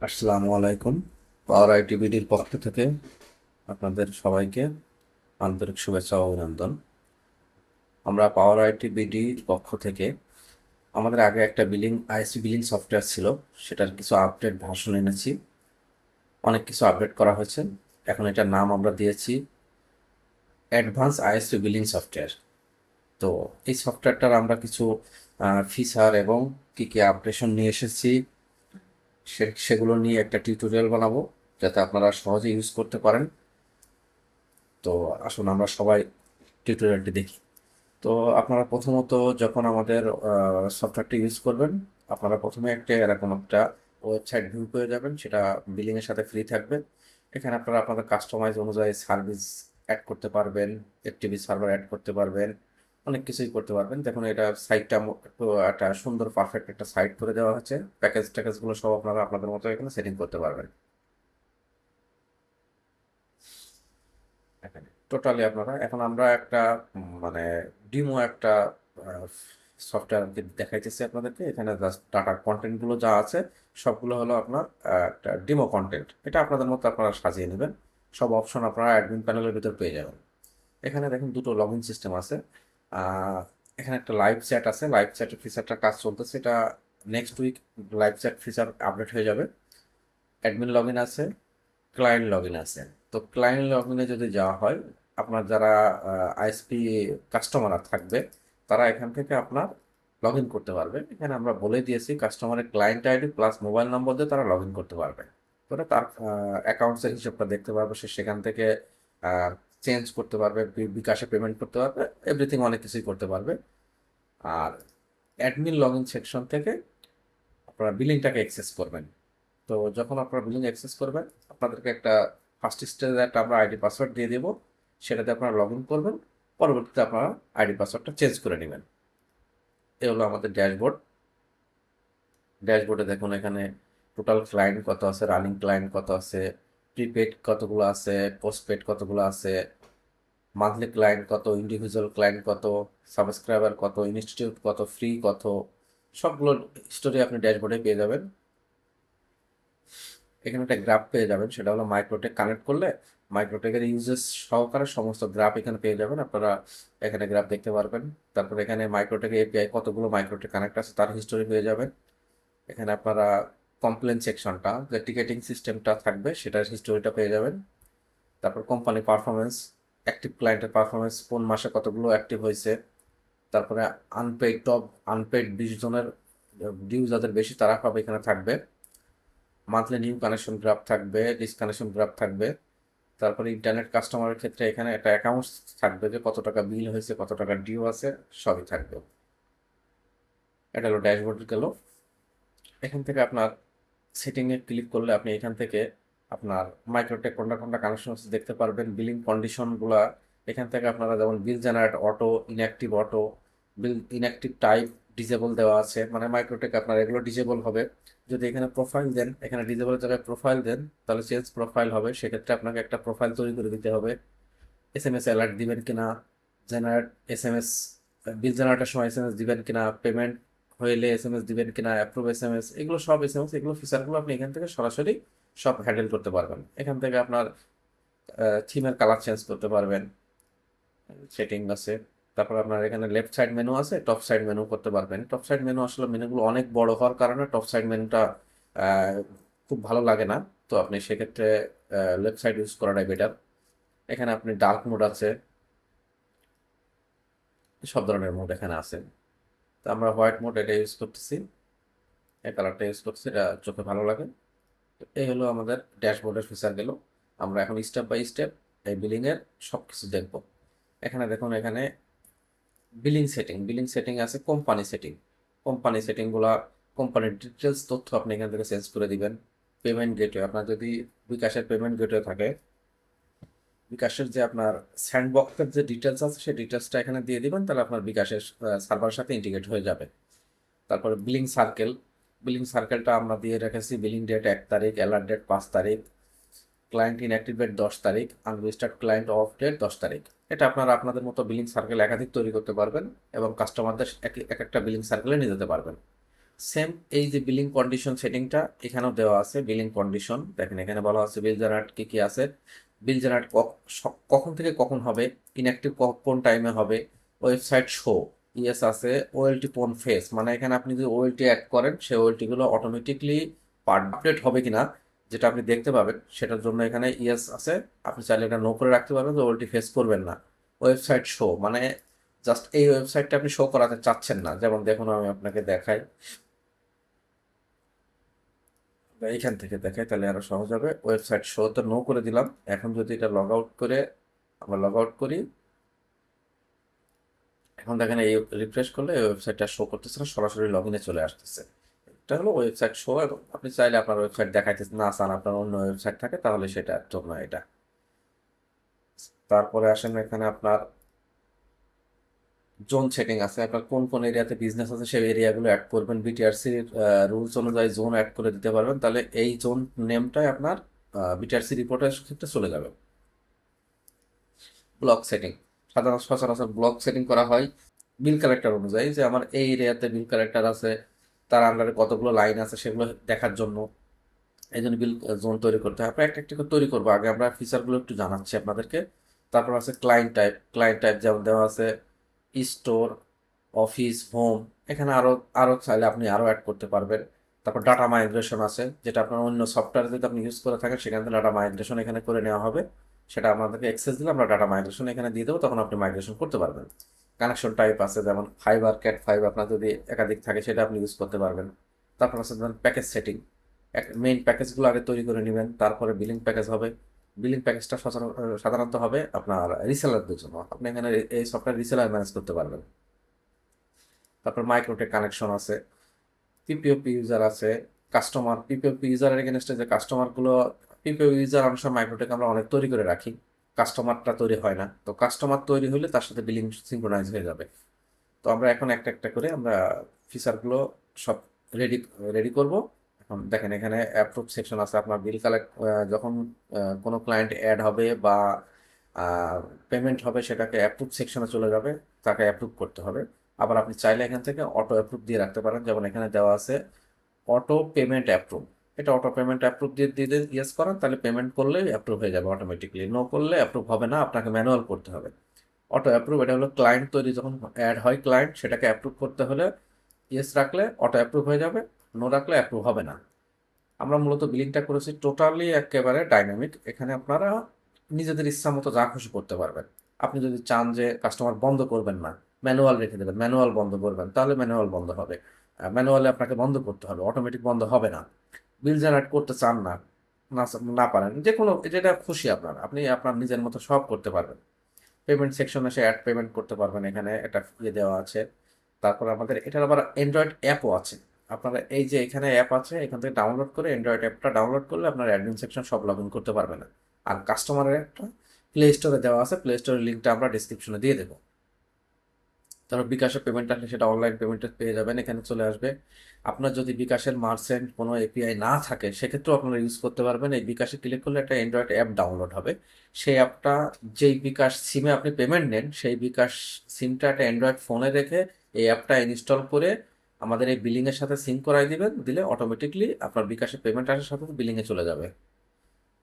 আসসালামু আলাইকুম। পাওয়ার আইটিভিডির পক্ষ থেকে আপনাদের সবাইকে আন্তরিক শুভেচ্ছা ও অভিনন্দন। আমরা পাওয়ার আইটিভিডির পক্ষ থেকে আমাদের আগে একটা আইএসপি বিলিং সফটওয়্যার ছিল, সেটার কিছু আপডেট ভার্সন এনেছি। অনেক কিছু আপডেট করা হয়েছে। এখন এটার নাম আমরা দিয়েছি অ্যাডভান্স আইএসপি বিলিং সফটওয়্যার। তো এই সফটওয়্যারটার আমরা কিছু ফিচার এবং কি কি আপডেশন নিয়ে এসেছি সেগুলো নিয়ে একটা টিউটোরিয়াল বানাবো, যাতে আপনারা সহজে ইউজ করতে পারেন। তো আসুন আমরা সবাই টিউটোরিয়ালটি দেখি। তো আপনারা প্রথমত যখন আমাদের সফটওয়্যারটি ইউজ করবেন, আপনারা প্রথমে এরকম একটা ওয়েবসাইট ভিউ করে যাবেন, সেটা বিলিংয়ের সাথে ফ্রি থাকবে। এখানে আপনারা আপনাদের কাস্টমাইজ অনুযায়ী সার্ভিস অ্যাড করতে পারবেন, এফটিপি সার্ভার অ্যাড করতে পারবেন, অনেক কিছুই করতে পারবেন। দেখুন এটা সাইটটা একটু একটা সুন্দর পারফেক্ট একটা সাইট করে দেওয়া হচ্ছে। প্যাকেজগুলো সব আপনারা আপনাদের মতো এখানে সেটিং করতে পারবেন। টোটালি আপনারা এখন আমরা একটা মানে ডিমো একটা সফটওয়্যার দেখাইতেছি আপনাদেরকে। এখানে জাস্ট ডাটা কন্টেন্টগুলো যা আছে সবগুলো হলো আপনার একটা ডিমো কন্টেন্ট। এটা আপনাদের মতো আপনারা সাজিয়ে নেবেন। সব অপশন আপনারা অ্যাডমিন প্যানেলের ভিতর পেয়ে যাবেন। এখানে দেখুন দুটো লগ ইন সিস্টেম আছে। আহ, এখানে একটা লাইভ চ্যাট আছে। লাইভ চ্যাটের ফিচারটা কাজ চলতেছে, এটা next week live chat feature update হয়ে যাবে। অ্যাডমিন লগ ইন আছে, ক্লায়েন্ট লগ ইন আছে। তো ক্লায়েন্ট লগ ইনে যদি যাওয়া হয়, আপনার যারা আইএসপি কাস্টমার থাকবে, তারা এখান থেকে আপনার লগ ইন করতে পারবে। এখানে আমরা বলে দিয়েছি কাস্টমারের ক্লায়েন্ট আইডি প্লাস মোবাইল নম্বর দিয়ে তারা লগ ইন করতে পারবে। করে তার অ্যাকাউন্টসের হিসাবটা দেখতে পারবে, সে সেখান থেকে চেঞ্জ করতে পারবে, বিকাশে পেমেন্ট করতে পারবে, এভরিথিং অনেক কিছুই করতে পারবে। আর অ্যাডমিন লগ ইন সেকশন থেকে আপনারা বিলিংটাকে অ্যাক্সেস করবেন। তো যখন আপনারা বিলিং অ্যাক্সেস করবেন, আপনাদেরকে একটা ফার্স্ট স্টেজে একটা আমরা আইডি পাসওয়ার্ড দিয়ে দেবো, সেটাতে আপনারা লগ ইন করবেন। পরবর্তীতে আপনারা আইডি পাসওয়ার্ডটা চেঞ্জ করে নেবেন। এ হলো আমাদের ড্যাশবোর্ড। ড্যাশবোর্ডে দেখুন এখানে টোটাল ক্লায়েন্ট কত আছে, রানিং ক্লায়েন্ট কত আছে, প্রিপেড কতগুলো আছে, পোস্টপেড কতগুলো আছে, মান্থলি ক্লায়েন্ট কত, ইন্ডিভিজুয়াল ক্লায়েন্ট কত, সাবস্ক্রাইবার কত, ইনস্টিটিউট কত, ফ্রি কত, সবগুলো স্টোরি আপনি ড্যাশবোর্ডে পেয়ে যাবেন। এখানে একটা গ্রাফ পেয়ে যাবেন, সেটা হলো মাইক্রোটেক কানেক্ট করলে মাইক্রোটেকের ইউজেস সহকারে সমস্ত গ্রাফ এখানে পেয়ে যাবেন আপনারা। এখানে গ্রাফ দেখতে পারবেন। তারপর এখানে মাইক্রোটেক এপিআই কতগুলো মাইক্রোটেক কানেক্ট আছে তার হিস্টোরি পেয়ে যাবেন। এখানে আপনারা কমপ্লেন সেকশনটা, যে টিকেটিং সিস্টেমটা থাকবে সেটার হিস্টোরিটা পেয়ে যাবেন। তারপর কোম্পানি পারফরমেন্স, অ্যাক্টিভ ক্লায়েন্টের পারফরমেন্স, কোন মাসে কতগুলো অ্যাক্টিভ হয়েছে। তারপরে আনপেইড 20 জনের ডিউ যাদের বেশি তারা পাবে এখানে থাকবে। মান্থলি নিউ কানেকশন গ্রাফ থাকবে, ডিসকানেকশন গ্রাফ থাকবে। তারপরে ইন্টারনেট কাস্টমারের ক্ষেত্রে এখানে একটা অ্যাকাউন্ট থাকবে, যে কত টাকা বিল হয়েছে, কত টাকা ডিউ আছে, সবই থাকবে। এটা হলো ড্যাশবোর্ড গেল। এখান থেকে আপনার সেটিংয়ে ক্লিক করলে আপনি এখান থেকে আপনার মাইক্রোটেক কোনটা কোনটা কানেকশন আছে দেখতে পারবেন। বিলিং কন্ডিশনগুলা এখান থেকে আপনারা, যেমন বিল জেনারেট অটো, বিল ইনঅ্যাক্টিভ টাইপ ডিসেবল দেওয়া আছে, মানে মাইক্রোটেক আপনার এগুলো ডিসেবল হবে। যদি এখানে প্রোফাইল দেন, এখানে ডিসেবলের জায়গায় প্রোফাইল দেন, তাহলে চেঞ্জ প্রোফাইল হবে। সেক্ষেত্রে আপনাকে একটা প্রোফাইল তৈরি করে দিতে হবে। এসএমএস অ্যালার্ট দিবেন কিনা, জেনারেট এসএমএস, বিল জেনারেটের সময় এসএমএস দিবেন কিনা, পেমেন্ট হইলে এসএমএস দিবেন কিনা, অ্যাপ্রুভ এসএমএস, এগুলো সব এসএমএস, এগুলো ফিচারগুলো আপনি এখান থেকে সরাসরি সব হ্যান্ডেল করতে পারবেন। এখান থেকে আপনার থিমের কালার চেঞ্জ করতে পারবেন, সেটিং আছে। তারপর আপনার এখানে লেফট সাইড মেনু আছে, টপ সাইড মেনু করতে পারবেন। টপ সাইড মেনু আসলে মেনুগুলো অনেক বড় হওয়ার কারণে টপ সাইড মেনুটা খুব ভালো লাগে না। তো আপনি সেক্ষেত্রে লেফট সাইড ইউজ করাটাই বেটার। এখানে আপনি ডার্ক মোড আছে, সব ধরনের মোড এখানে আছে। তো আমরা হোয়াইট মোড এটা ইউজ করতেছি, এই কালারটা ইউজ করতেছি, এটা চোখে ভালো লাগে। তো এই হলো আমাদের ড্যাশবোর্ডের ফিচার গেল। আমরা এখন স্টেপ বাই স্টেপ এই বিলিং এর সব কিছু দেখব। এখানে দেখুন, এখানে বিলিং সেটিং আছে, কোম্পানি সেটিং গুলা, কোম্পানির ডিটেলস তথ্য আপনি এখান থেকে চেঞ্জ করে দিবেন। পেমেন্ট গেটওয়ে, আপনার যদি বিকাশের পেমেন্ট গেটওয়ে থাকে, বিকাশের যে আপনার স্যান্ডবক্সের যে ডিটেলস আছে সেই ডিটেলসটা এখানে দিয়ে দিবেন, তাহলে আপনার বিকাশের সার্ভারের সাথে ইন্টিগ্রেট হয়ে যাবে। তারপরে বিলিং সার্কেলটা আমরা দিয়ে রেখেছি বিলিং ডেট 1 তারিখ, অ্যালার্ট ডেট 5 তারিখ, ক্লায়েন্ট ইনঅ্যাক্টিভ ডেট 10 তারিখ, আনরেজিস্টার্ড ক্লায়েন্ট অফ ডেট 10 তারিখ। এটা আপনারা আপনাদের মতো বিলিং সার্কেল একাধিক তৈরি করতে পারবেন এবং কাস্টমারদের এক এক একটা বিলিং সার্কেলে নিয়ে যেতে পারবেন। সেম এই যে বিলিং কন্ডিশন সেটিংটা এখানেও দেওয়া আছে। বিলিং কন্ডিশন দেখেন এখানে বলা আছে বিল জেনারেট কি কি আছে। বিল জেনারেট কখন থেকে কখন হবে, ইনঅ্যাক্টিভ কোন টাইমে হবে, ওয়েবসাইট শো ইয়েস আছে, ওএলটি পোন ফেস মানে এখানে আপনি যদি ওএলটি অ্যাড করেন সেই ওএলটি গুলো অটোমেটিকলি আপডেট হবে কিনা যেটা আপনি দেখতে পাবেন সেটার জন্য এখানে ইয়েস আছে। আপনি চাইলে এটা নো করে রাখতে পারবেন যে ওএলটি ফেস করবেন না। ওয়েবসাইট শো মানে জাস্ট এই ওয়েবসাইটটা আপনি শো করাতে চাচ্ছেন না। যেমন দেখুন আমি আপনাকে দেখাই, বা এইখান থেকে দেখাই তাহলে আরো সহজ হবে। ওয়েবসাইট শো তো নো করে দিলাম। এখন যদি এটা লগ আউট করে আমরা লগ আউট করি, এখন দেখেন এই রিফ্রেশ করলে এই ওয়েবসাইটটা শো করতেছে না, সরাসরি লগ ইনে চলে আসতেছে। এটা হলো ওয়েবসাইট শো। এবং আপনি চাইলে আপনার ওয়েবসাইট দেখাইতে না চান, আপনার অন্য ওয়েবসাইট থাকে, তাহলে সেটার জন্য এটা। তারপরে আসেন এখানে আপনার জোন সেটিং আছে। আপনার কোন কোন এরিয়াতে বিজনেস আছে সেই এরিয়াগুলো অ্যাড করবেন। বিটিআরসি রুলস অনুযায়ী জোন অ্যাড করে দিতে পারবেন, তাহলে এই জোন নেমটাই আপনার বিটিআরসি রিপোর্টের ক্ষেত্রে চলে যাবে। ব্লক সেটিং সচরাচর ব্লক সেটিং করা হয় বিল কালেক্টর অনুযায়ী, যে আমার এই এরিয়াতে বিল কালেক্টর আছে, তার আন্ডারে কতগুলো লাইন আছে সেগুলো দেখার জন্য এই জন্য বিল জোন তৈরি করতে হয়। আমরা একটা একটা করে তৈরি করবো। আগে আমরা ফিচারগুলো একটু জানাচ্ছি আপনাদেরকে। তারপর আছে ক্লায়েন্ট টাইপ। ক্লায়েন্ট টাইপ যেমন দেওয়া আছে স্টোর, অফিস, হোম। এখানে আরো আরো চাইলে আপনি আরো অ্যাড করতে পারবেন। তারপর ডাটা মাইগ্রেশন আছে, যেটা আপনার অন্য সফটওয়্যার যদি আপনি ইউজ করে থাকেন সেখান থেকে ডাটা মাইগ্রেশন এখানে করে নেওয়া হবে। সেটা আপনাদেরকে অ্যাক্সেস দিলে আমরা ডাটা মাইগ্রেশন এখানে দিয়ে দেবো, তখন আপনি মাইগ্রেশন করতে পারবেন। কানেকশন টাইপ আছে যেমন ফাইবার, ক্যাট ফাইভ আপনার যদি একাধিক থাকে সেটা আপনি ইউজ করতে পারবেন। তারপর আছে ধরেন প্যাকেজ সেটিং। মেইন প্যাকেজগুলো আগে তৈরি করে নেবেন, তারপরে বিলিং প্যাকেজ হবে। বিলিং প্যাকেজটা সাধারণত হবে আপনার রিসেলারদের জন্য। আপনি এখানে এই সফটওয়্যার রিসেলার ম্যানেজ করতে পারবেন। তারপর মাইক্রোটেক কানেকশন আছে, পিপিওপি ইউজার আছে, কাস্টমার। পিপিওপি ইউজারের এগেনস্টে যে কাস্টমারগুলো, পিপিও ইউজার অনুসারে মাইক্রোটেক আমরা অনেক তৈরি করে রাখি, কাস্টমারটা তৈরি হয় না। তো কাস্টমার তৈরি হলে তার সাথে বিলিং সিঙ্ক্রোনাইজ হয়ে যাবে। তো আমরা এখন একটা একটা করে আমরা ফিচারগুলো সব রেডি রেডি করব। এখন দেখেন এখানে অ্যাপ্রুভ সেকশন আছে। আপনার বিল কালেক্ট যখন কোনো ক্লায়েন্ট অ্যাড হবে বা পেমেন্ট হবে সেটাকে অ্যাপ্রুভ সেকশনে চলে যাবে, তাকে অ্যাপ্রুভ করতে হবে। আবার আপনি চাইলে এখান থেকে অটো অ্যাপ্রুভ দিয়ে রাখতে পারেন। যেমন এখানে দেওয়া আছে অটো পেমেন্ট অ্যাপ্রুভ। এটা অটো পেমেন্ট অ্যাপ্রুভ দিয়ে দিয়ে ইয়েস করেন, তাহলে পেমেন্ট করলেই অ্যাপ্রুভ হয়ে যাবে অটোমেটিকলি। নো করলে অ্যাপ্রুভ হবে না, আপনাকে ম্যানুয়াল করতে হবে। অটো অ্যাপ্রুভ এটা হলো ক্লায়েন্ট তৈরি যখন অ্যাড হয় ক্লায়েন্ট, সেটাকে অ্যাপ্রুভ করতে হলে ইয়েস রাখলে অটো অ্যাপ্রুভ হয়ে যাবে, নো রাখলে অ্যাপ্রুভ হবে না। আমরা মূলত বিলিংটা করেছি টোটালি একেবারে ডাইনামিক। এখানে আপনারা নিজেদের ইচ্ছা মতো যা খুশি করতে পারবেন। আপনি যদি চান যে কাস্টমার বন্ধ করবেন না, ম্যানুয়াল রেখে দেবেন, ম্যানুয়াল বন্ধ করবেন, তাহলে ম্যানুয়াল বন্ধ হবে। ম্যানুয়ালি আপনাকে বন্ধ করতে হবে, অটোমেটিক বন্ধ হবে না। বিল জেনারেট করতে চান না, না না পারেন, যে কোনো যেটা খুশি আপনার, আপনি আপনার নিজের মতো সব করতে পারবেন। পেমেন্ট সেকশনে এসে অ্যাড পেমেন্ট করতে পারবেন, এখানে একটা ইয়ে দেওয়া আছে। তারপর আমাদের এটার আবার অ্যান্ড্রয়েড অ্যাপও আছে। আপনারা এই যে এখানে অ্যাপ আছে, এখান থেকে ডাউনলোড করে অ্যান্ড্রয়েড অ্যাপটা ডাউনলোড করলে আপনার অ্যাডমিন সেকশন সব লগ ইন করতে পারবেন। আর কাস্টমারের একটা প্লে স্টোরে দেওয়া আছে, প্লে স্টোরের লিঙ্কটা আমরা ডিসক্রিপশনে দিয়ে দেবো। তারপর বিকাশের পেমেন্ট আসলে সেটা অনলাইন পেমেন্টে পেয়ে যাবেন, এখানে চলে আসবে। আপনার যদি বিকাশের মার্চেন্ট কোনো এপিআই না থাকে সেক্ষেত্রেও আপনারা ইউজ করতে পারবেন। এই বিকাশে ক্লিক করলে একটা অ্যান্ড্রয়েড অ্যাপ ডাউনলোড হবে। সেই অ্যাপটা যেই বিকাশ সিমে আপনি পেমেন্ট নেন সেই বিকাশ সিমটা একটা অ্যান্ড্রয়েড ফোনে রেখে এই অ্যাপটা ইনস্টল করে আমাদের এই বিলিংয়ের সাথে সিঙ্ক করাই দিবেন, দিলে অটোমেটিকলি আপনার বিকাশে পেমেন্ট আসার সাথে বিলিংয়ে চলে যাবে।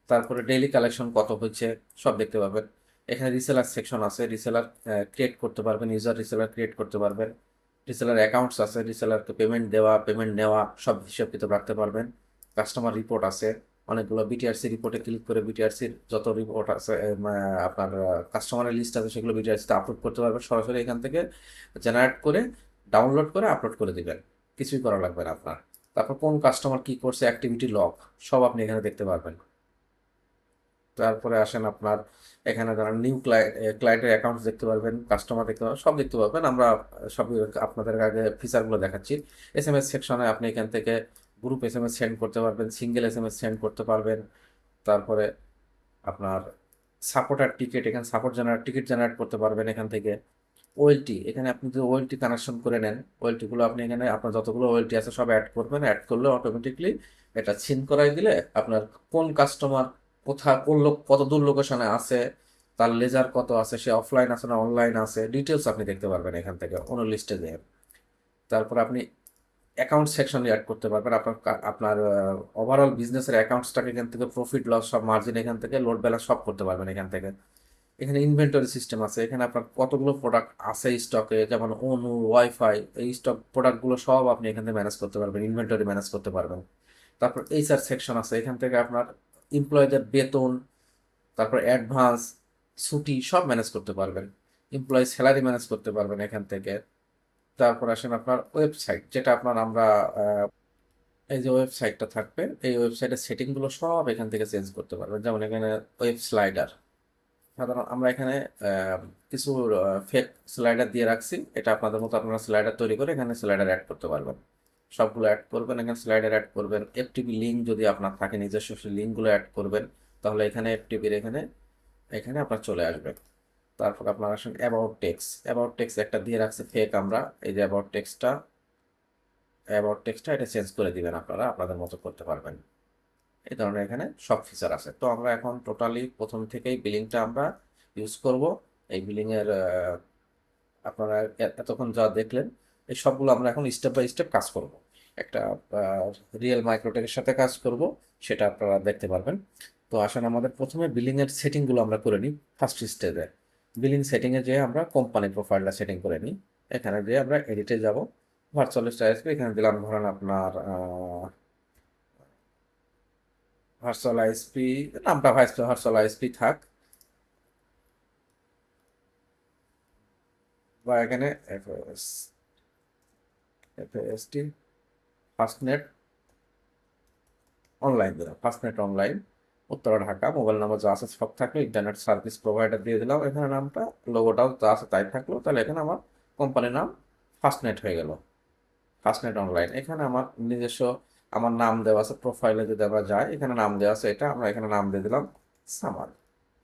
তারপরে ডেইলি কালেকশন কত হচ্ছে সব দেখতে পাবেন। এখানে রিসেলার সেকশন আছে, রিসেলার ক্রিয়েট করতে পারবেন, ইউজার রিসেলার ক্রিয়েট করতে পারবেন। রিসেলার অ্যাকাউন্টস আছে, রিসেলারকে পেমেন্ট দেওয়া, পেমেন্ট নেওয়া সব হিসাব কিতাব রাখতে পারবেন। কাস্টমার রিপোর্ট আছে অনেকগুলো, বিটিআরসি রিপোর্টে ক্লিক করে বিটিআরসির যত রিপোর্ট আছে আপনার কাস্টমারের লিস্ট আছে সেগুলো বিটিআরসিতে আপলোড করতে পারবেন। সরাসরি এখান থেকে জেনারেট করে ডাউনলোড করে আপলোড করে দিবেন, কিছুই করা লাগবে না আপনার। তারপর কোন কাস্টমার কি করছে, অ্যাক্টিভিটি লগ সব আপনি এখানে দেখতে পারবেন। তারপরে আসেন আপনার এখানে যারা নিউ ক্লায়েন্টের অ্যাকাউন্ট দেখতে পারবেন, কাস্টমার দেখতে পারবেন, সব দেখতে পারবেন। আমরা সব আপনাদের আগে ফিচারগুলো দেখাচ্ছি। এসএমএস সেকশনে আপনি এখান থেকে গ্রুপ এসএমএস সেন্ড করতে পারবেন, সিঙ্গেল এসএমএস সেন্ড করতে পারবেন। তারপরে আপনার সাপোর্টার টিকিট, এখানে সাপোর্ট জেনারেট টিকিট জেনারেট করতে পারবেন এখান থেকে। ওয়েলটি, এখানে আপনি যদি ওয়েলটি কানেকশন করে নেন, ওয়েলটিগুলো আপনি এখানে আপনার যতগুলো ওয়েলটি আছে সব অ্যাড করবেন। অ্যাড করলে অটোমেটিকলি এটা সিন করাই দিলে আপনার কোন কাস্টমার কোথায় কোন লোক কত দূর লোকেশনে আছে, তার লেজার কত আছে, সে অফলাইন আছে না অনলাইন আছে, ডিটেলস আপনি দেখতে পারবেন এখান থেকে অন্য লিস্টে দিয়ে। তারপর আপনি অ্যাকাউন্ট সেকশন অ্যাড করতে পারবেন। আপনার ওভারঅল বিজনেসের অ্যাকাউন্টসটাকে এখান থেকে প্রফিট লস সব মার্জিন এখান থেকে লোড ব্যালেন্স সব করতে পারবেন এখান থেকে। এখানে ইনভেন্টরি সিস্টেম আছে, এখানে আপনার কতগুলো প্রোডাক্ট আছে স্টকে, যেমন অনু, ওয়াইফাই, এই স্টক প্রোডাক্টগুলো সব আপনি এখান থেকে ম্যানেজ করতে পারবেন, ইনভেন্টরি ম্যানেজ করতে পারবেন। তারপর এইচআর সেকশন আছে, এখান থেকে আপনার এমপ্লয়ীদের বেতন, তারপর অ্যাডভান্স, ছুটি সব ম্যানেজ করতে পারবেন। এমপ্লয়ি স্যালারি ম্যানেজ করতে পারবেন এখান থেকে। তারপর আসেন আপনার ওয়েবসাইট, যেটা আপনার আমরা এই যে ওয়েবসাইটটা থাকবে, এই ওয়েবসাইটের সেটিংগুলো সব এখান থেকে চেঞ্জ করতে পারবেন। যেমন এখানে ওয়েব স্লাইডার, সাধারণ আমরা এখানে কিছু ফেক স্লাইডার দিয়ে রাখছি, এটা আপনাদের মতো আপনারা স্লাইডার তৈরি করে এখানে স্লাইডার অ্যাড করতে পারবেন। সবগুলো অ্যাড করবেন, এখানে স্লাইডার অ্যাড করবেন। এফটিপি লিঙ্ক যদি আপনার থাকে নিজস্ব, সেই লিঙ্কগুলো অ্যাড করবেন, তাহলে এখানে এফটিপির এখানে এখানে আপনার চলে আসবে। তারপর আপনার আসেন অ্যাবাউট টেক্সট একটা দিয়ে রাখছি ফেক আমরা, এই যে অ্যাবাউট টেক্সটটা এটা চেঞ্জ করে দিবেন, আপনারা আপনাদের মতো করতে পারবেন। এই ধরনের এখানে সব ফিচার আছে। তো আমরা এখন টোটালি প্রথম থেকেই বিলিংটা আমরা ইউজ করব। এই বিলিং এর আপনারা এতক্ষণ যা দেখলেন, এই সবগুলো আমরা এখন স্টেপ বাই স্টেপ কাজ করব। একটা রিয়েল মাইক্রোটেকের সাথে কাজ করব, সেটা আপনারা দেখতে পারবেন। তো আসেন আমাদের প্রথমে বিলিং এর সেটিংগুলো আমরা করে নিই। ফার্স্ট স্টেজে বিলিং সেটিংয়ে যেয়ে আমরা কোম্পানি প্রোফাইলটা সেটিং করে নিই। এখানে যেয়ে আমরা এডিটে যাব, ভার্চুয়াল স্টাইলসকে এখানে দিলাম ধরেন আপনার ভার্চুয়াল আইএসপি, নামটা ভার্চুয়াল আইএসপি থাক, বা এখানে এফএসটি ফার্স্টনেট অনলাইন দিলাম, Firstnet online Uttara Dhaka. Mobile number যা আছে সব থাকলো, ইন্টারনেট সার্ভিস প্রোভাইডার দিয়ে দিলাম এখানে নামটা, লোগোটাও যা আছে তাই থাকলো। তাহলে এখানে আমার কোম্পানির নাম ফার্স্টনেট হয়ে গেল, ফার্স্টনেট অনলাইন। এখানে আমার নিজস্ব আমার নাম দেওয়া আছে, প্রোফাইলে যদি আমরা যাই এখানে নাম দেওয়া আছে, এটা আমরা এখানে নাম দিয়ে দিলাম সামার।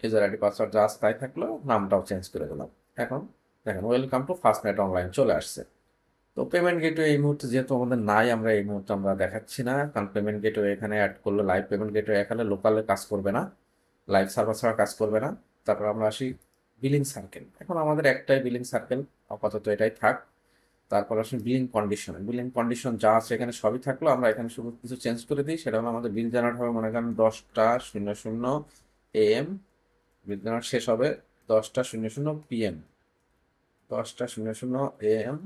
ইউজার আইডি পাসওয়ার্ড যা আছে তাই থাকলো, নামটাও চেঞ্জ করে দিলাম। এখন দেখেন ওয়েলকাম টু ফার্স্টনেট অনলাইন চলে আসছে। তো পেমেন্ট গেটওয়ে এই মুহূর্তে যেহেতু আমাদের নাই, আমরা এই মুহূর্তে আমরা দেখাচ্ছি না, কারণ পেমেন্ট গেটওয়ে এখানে অ্যাড করলে, লাইভ পেমেন্ট গেটওয়ে এখানে লোকালে কাজ করবে না, লাইভ সার্ভার ছাড়া কাজ করবে না। তারপর আমরা আসি বিলিং সার্কেল, এখন আমাদের একটাই বিলিং সার্কেল, আপাতত এটাই থাক। তারপর আসলে বিলিং কন্ডিশন যা আছে এখানে সবই থাকলো, আমরা এখানে শুধু কিছু চেঞ্জ করে দিই। সেটা হলো আমাদের বিল জেনারেট হবে মনে করেন 10:00 AM, বিল জেনারেট শেষ হবে 10:00 PM, 10:00 AM,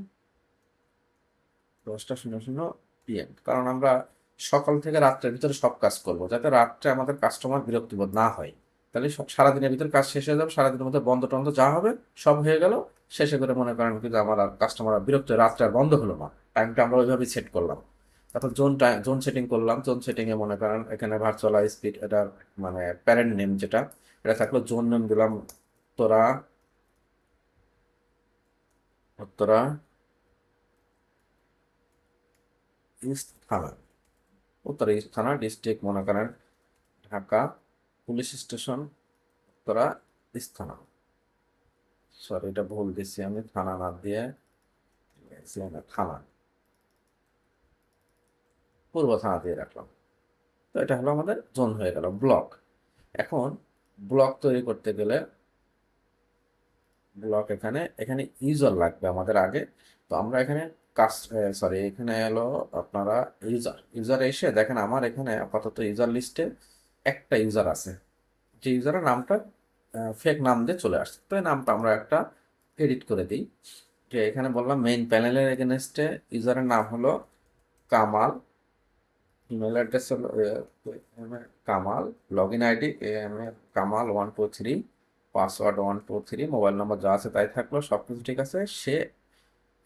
10:00 PM, কারণ আমরা সকাল থেকে রাত্রের ভিতরে সব কাজ করব, যাতে রাত্রে আমাদের কাস্টমার বিরক্তিবোধ না হয়। তাহলে সারাদিনের ভিতরে কাজ শেষ হয়ে যাবে, সারাদিনের মধ্যে বন্ধ টন্ধ যা হবে সব হয়ে গেল। শেষে করে মনে করেন কিন্তু আমার আর কাস্টমার বিরক্ত হয়ে রাত্রে আর বন্ধ হলো না, টাইমটা আমরা ওইভাবেই সেট করলাম। তারপর জোন সেটিং করলাম, জোন সেটিংয়ে মনে করেন এখানে ভার্চুয়াল স্পিড এটার মানে প্যারেন্ট নেম যেটা, এটা থাকলো, জোন নেম দিলাম উত্তরা, উত্তরা ইস্ট থানা, উত্তরা ইস্ট থানা ডিস্ট্রিক্ট মনে করেন Dhaka, police station Uttara east থানা। সরি এটা ভুল দিচ্ছি আমি, থানা না দিয়ে থানা, পূর্ব থানা দিয়ে রাখলাম। তো এটা হলো আমাদের জোন হয়ে গেল। ব্লক, এখন ব্লক তৈরি করতে গেলে ব্লক এখানে এখানে ইউজার লাগবে আমাদের আগে। তো আমরা এখানে সরি এখানে এলো আপনারা ইউজার এসে দেখেন আমার এখানে আপাতত ইউজার লিস্টে একটা ইউজার আছে, যে ইউজারের নামটা ফেক নাম দিয়ে চলে আসছে। তো এই নামটা আমরা একটা এডিট করে দিই। যে এখানে বললাম মেইন প্যানেলের এগেনস্টে ইউজারের নাম হলো কামাল, ইমেল অ্যাড্রেস হলো Kamal, log in ID Kamal 123, password 123, mobile number যা আছে তাই থাকলো, সব কিছু ঠিক আছে। সে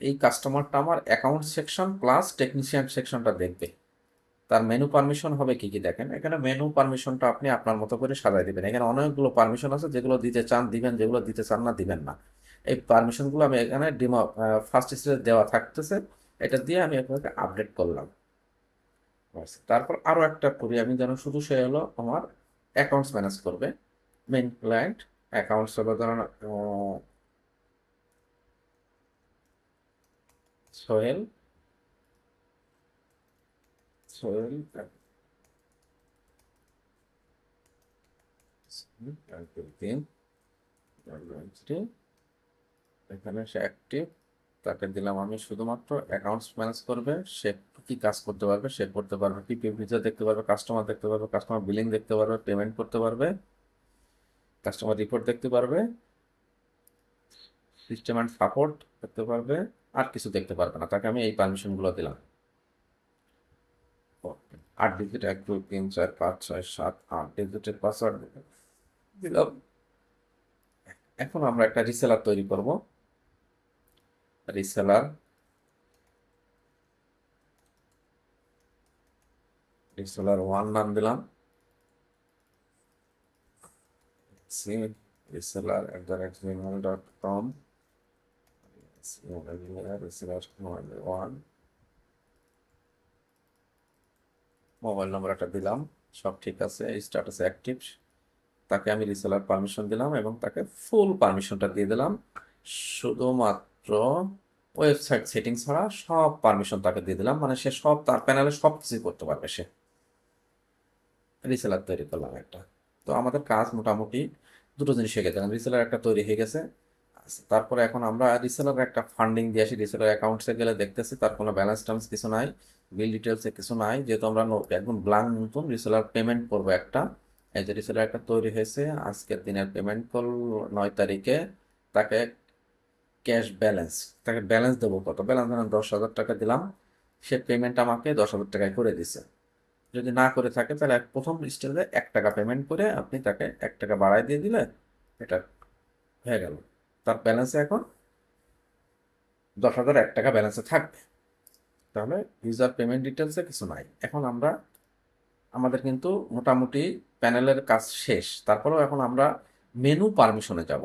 এই কাস্টমারটা আমার অ্যাকাউন্ট সেকশন প্লাস টেকনিশিয়ান সেকশনটা দেখবে। তার মেনু পারমিশন হবে কি কি দেখেন, এখানে মেনু পারমিশনটা আপনি আপনার মতো করে সাজাই দিবেন। এখানে অনেকগুলো পারমিশন আছে, যেগুলো দিতে চান দিবেন, যেগুলো দিতে চান না দিবেন না। এই পারমিশনগুলো আমি এখানে ফার্স্ট স্টেজে দেওয়া থাকতেছে, এটা দিয়ে আমি আপনাকে আপডেট করলাম। ব্যাস। তারপর আরো একটা করি আমি, যেন শুধু সে হলো আমার অ্যাকাউন্টস ম্যানেজ করবে। মেইন ক্লায়েন্ট অ্যাকাউন্টস হলো ধরুন সোহেল, সোহেল দিন, এখানে সে অ্যাক্টিভ, তাকে দিলাম আমি শুধুমাত্র অ্যাকাউন্টস ম্যানেজ করবে, সে কি কাজ করতে পারবে, সে করতে পারবে পিপিএফ ভিজা দেখতে পারবে, কাস্টমার দেখতে পারবে, কাস্টমার বিলিং দেখতে পারবে, পেমেন্ট করতে পারবে, কাস্টমার রিপোর্ট দেখতে পারবে, সিস্টেম অ্যান্ড সাপোর্ট দেখতে পারবে, আর কিছু দেখতে পারবে না। তাকে আমি এই পারমিশনগুলো দিলাম। 8 ডিজিট, 1 2 3 4 5 6 7 8 ডিজিটের পাসওয়ার্ড দিলাম। এখন আমরা একটা রিসেলার তৈরি করব। রিসেলার রিসেলার 1 নাম দিলাম। reseller@gmail.com, reseller1, মোবাইল নম্বর একটা দিলাম, সব ঠিক আছে, স্ট্যাটাস অ্যাক্টিভ। তাকে আমি রিসেলার পারমিশন দিলাম এবং তাকে ফুল পারমিশনটা দিয়ে দিলাম। শুধুমাত্র ওয়েবসাইট সেটিং ছাড়া সব পারমিশন তাকে দিয়ে দিলাম, মানে সে সব তার প্যানেলে সব কিছুই করতে পারবে। সে রিসেলার তৈরি করলাম একটা। তো আমাদের কাজ মোটামুটি দুটো জিনিস হয়ে গেছে, রিসেলার একটা তৈরি হয়ে গেছে। আচ্ছা, তারপরে এখন আমরা রিসেলার একটা ফান্ডিং দিয়ে আসি। রিসেলার অ্যাকাউন্টসে গেলে দেখতেছি তার কোনো ব্যালেন্স ট্যালেন্স কিছু নাই, বিল ডিটেলসে কিছু নাই, যেহেতু আমরা একদম ব্ল্যাঙ্ক নতুন রিসেলার পেমেন্ট করবো একটা। এই যে রিসেলার একটা তৈরি হয়েছে, আজকের দিনের পেমেন্ট করল 9 তারিখে। তাকে ক্যাশ ব্যালেন্স, তাকে ব্যালেন্স দেবো কত, ব্যালেন্স 10,000 টাকা দিলাম। সে পেমেন্ট আমাকে 10,000 টাকায় করে দিছে। যদি না করে থাকে তাহলে প্রথম স্টেজে 1 টাকা পেমেন্ট করে আপনি তাকে 1 টাকা বাড়ায় দিয়ে দিলে এটা হয়ে গেল। তার ব্যালেন্সে এখন 10,001 টাকা ব্যালেন্সে থাকবে। তাহলে ইউজার পেমেন্ট ডিটেলসে কিছু নাই। এখন আমরা আমাদের কিন্তু মোটামুটি প্যানেলের কাজ শেষ। তারপরেও এখন আমরা মেনু পারমিশনে যাব।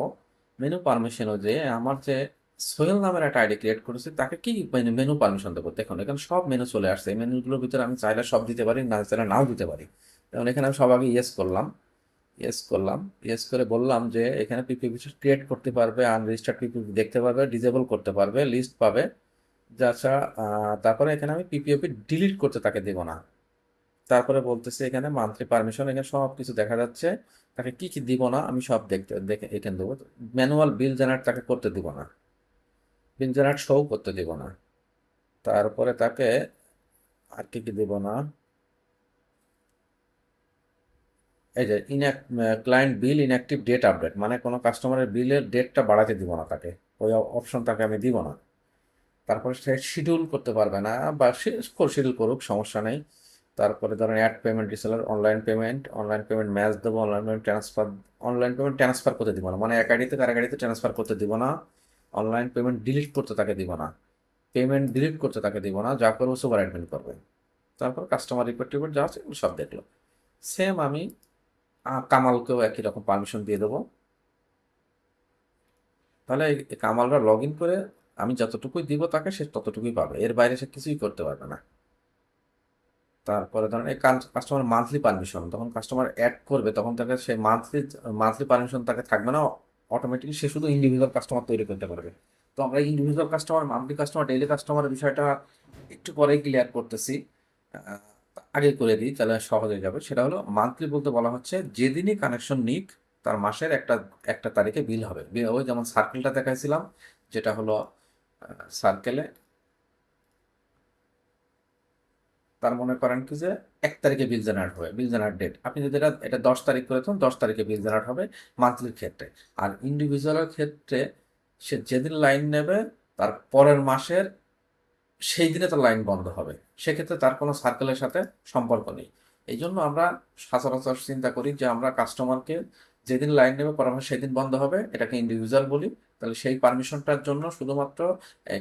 মেনু পারমিশনে যে আমার যে সোহেল নামের একটা আইডি ক্রিয়েট করেছি, তাকে কি মেনু পারমিশন দেবো? দেখুন এখানে সব মেনু চলে আসছে। এই মেনুগুলোর ভিতরে আমি চাইলে সব দিতে পারি, না চাইলে নাও দিতে পারি। যেমন এখানে আমি সব আগে ইয়েস করলাম, ইয়েস করে বললাম যে এখানে পিপিপি ক্রিয়েট করতে পারবে, আনরেজিস্টার্ড পিপিপি দেখতে পারবে, ডিজেবল করতে পারবে, লিস্ট পাবে। যা তারপরে এখানে আমি পিপিপি ডিলিট করতে তাকে দেবো না। তারপরে বলতেছে এখানে মান্থলি পারমিশন, এখানে সব কিছু দেখা যাচ্ছে। তাকে কি কি দিব না আমি সব দেখে এখানে দেবো। ম্যানুয়াল বিল জেনারেট তাকে করতে দিব না, বিল জেনারেট শো করতে দিব না। তারপরে তাকে আর কি কি দিব না, এই যে ক্লায়েন্ট বিল ইনঅ্যাক্টিভ ডেট আপডেট, মানে কোনো কাস্টমারের বিলের ডেটটা বাড়াতে দিব না তাকে, ওই অপশন তাকে আমি দিব না। তারপরে সে শিডিউল করতে পারবে না, বা সে শিডিউল করুক, সমস্যা নেই। তারপরে ধরেন add payment reseller, online payment match দেবো, অনলাইন পেমেন্ট ট্রান্সফার করতে দিব না, মানে এক আইডি থেকে আরেক আইডিতে ট্রান্সফার করতে দিব না। অনলাইন পেমেন্ট ডিলিট করতে তাকে দিব না, পেমেন্ট ডিলিট করতে তাকে দিব না, যা করবো সুপার অ্যাডমিন করবে। তারপর কাস্টমার রিপোর্ট টিপোর্ট যা আছে এগুলো সব দেখলো। সেম আমি কামালকেও একই রকম পারমিশন দিয়ে দেবো। তাহলে এই কামালরা লগ ইন করে আমি যতটুকুই দিব তাকে সে ততটুকুই পাবে, এর বাইরে সে কিছুই করতে পারবে না। তারপরে ধরেন এই কাস্টমার মান্থলি পারমিশন, তখন কাস্টমার অ্যাড করবে তখন তাকে সে মান্থলি পারমিশন তাকে থাকবে না, অটোমেটিকলি সে শুধু ইন্ডিভিজুয়াল কাস্টমার তৈরি করতে পারবে। তো আমরা individual customer, monthly customer, daily কাস্টমারের বিষয়টা একটু পরেই ক্লিয়ার করতেছি। আহ, আগে করে দিই তাহলে সহজ হয়ে যাবে। সেটা হলো মান্থলি বলতে বলা হচ্ছে যেদিনই কানেকশন নিক তার মাসের একটা একটা তারিখে বিল হবে। ওই যেমন সার্কেলটা দেখাইছিলাম, যেটা হলো সার্কেলে তার মনে করেন কি যে 1 তারিখে বিল জেনারেট হবে, বিল জেনারেট ডেট। আপনি যদি এটা 10 তারিখ করে থাকুন, 10 তারিখে বিল জেনারেট হবে মান্থলির ক্ষেত্রে। আর ইন্ডিভিজুয়ালের ক্ষেত্রে সে যেদিন লাইন নেবে তার পরের মাসের সেই দিনে তার লাইন বন্ধ হবে, সেক্ষেত্রে তার কোনো সার্কেলের সাথে সম্পর্ক নেই। এই জন্য আমরা সচরাচর চিন্তা করি যে আমরা কাস্টমারকে যেদিন লাইন নেবে পরামর্শ সেদিন বন্ধ হবে, এটাকে ইন্ডিভিজুয়াল বলি। তাহলে সেই পারমিশনটার জন্য শুধুমাত্র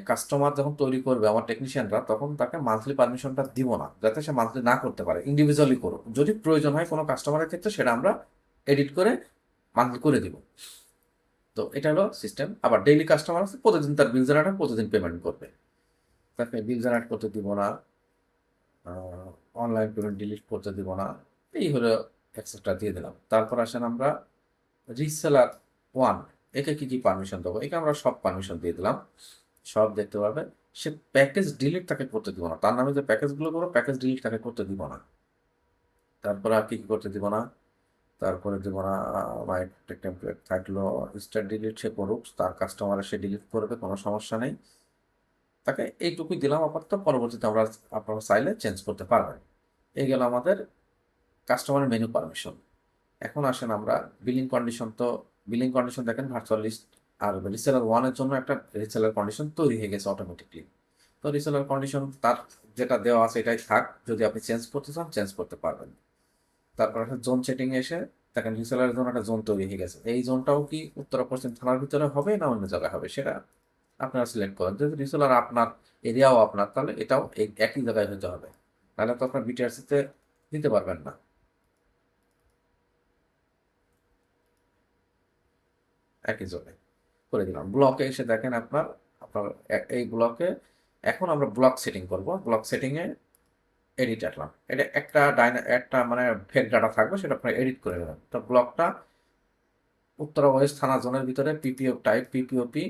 কাস্টমার যখন তৈরি করবে আমার টেকনিশিয়ানরা, তখন তাকে মান্থলি পারমিশনটা দিব না, যাতে সে মান্থলি না করতে পারে, ইন্ডিভিজুয়ালি করুক। যদি প্রয়োজন হয় কোনো কাস্টমারের ক্ষেত্রে সেটা আমরা এডিট করে মান্থলি করে দিব। তো এটা হলো সিস্টেম। আবার ডেইলি কাস্টমার আছে, প্রতিদিন তার বিল জেনারেট হবে, প্রতিদিন পেমেন্ট করবে, তাকে বিল জেনারেট করতে দিব না, অনলাইন পেমেন্ট ডিলিট করতে দিব না। এই হলো এক্সেট্রা দিয়ে দিলাম। তারপর আসেন আমরা রিসেলার 1, একে কি কি পারমিশন দেবো, একে আমরা সব পারমিশন দিয়ে দিলাম, সব দেখতে পারবে। সে প্যাকেজ ডিলিট তাকে করতে দিব না, তার নামে যে প্যাকেজগুলো করবো প্যাকেজ ডিলিট তাকে করতে দিব না। তারপরে আর কি কি করতে দিব না, তারপরে দিব না আমার টেমপ্লেট থাকলো স্টার ডিলিট, সে করুক, তার কাস্টমার সে ডিলিট করবে, কোনো সমস্যা নেই। তাকে এইটুকুই দিলাম আপাতত, পরবর্তীতে আমরা আপনারা চাইলে চেঞ্জ করতে পারবেন। এই গেল আমাদের কাস্টমার মেনু পারমিশন। এখন আসেন আমরা বিলিং কন্ডিশন। তো বিলিং কন্ডিশন দেখেন ভার্চুয়াল লিস্ট আর রিসেলার ওয়ানের জন্য একটা রিসেলার কন্ডিশন তৈরি হয়ে গেছে অটোমেটিকলি। তো রিসেলার কন্ডিশন তার যেটা দেওয়া আছে এটাই থাক, যদি আপনি চেঞ্জ করতে চান চেঞ্জ করতে পারবেন। তারপর একটা জোন সেটিং এসে দেখেন রিসেলারের জন্য একটা জোন তৈরি হয়ে গেছে। এই জোনটাও কি উত্তর পশ্চিম থানার ভিতরে হবে না অন্য জায়গায় হবে সেটা আপনারা সিলেক্ট করেন। যদি রিসেলার আপনার, এরিয়াও আপনার, তাহলে এটাও এই একই জায়গায় হতে হবে, তাহলে তো আপনার বিটিআরসিতে দিতে পারবেন না। একই জোনে করে দিলাম। ব্লকে এসে দেখেন আপনার আপনার এই ব্লকে এখন আমরা ব্লক সেটিং করব। ব্লক সেটিংয়ে এডিট রাখলাম, এটা একটা মানে ফেক ডাটা থাকবে, সেটা আপনার এডিট করে দেবেন। তো ব্লকটা উত্তরা ওয়েস্ট থানা জোনের ভিতরে PPO type PPOP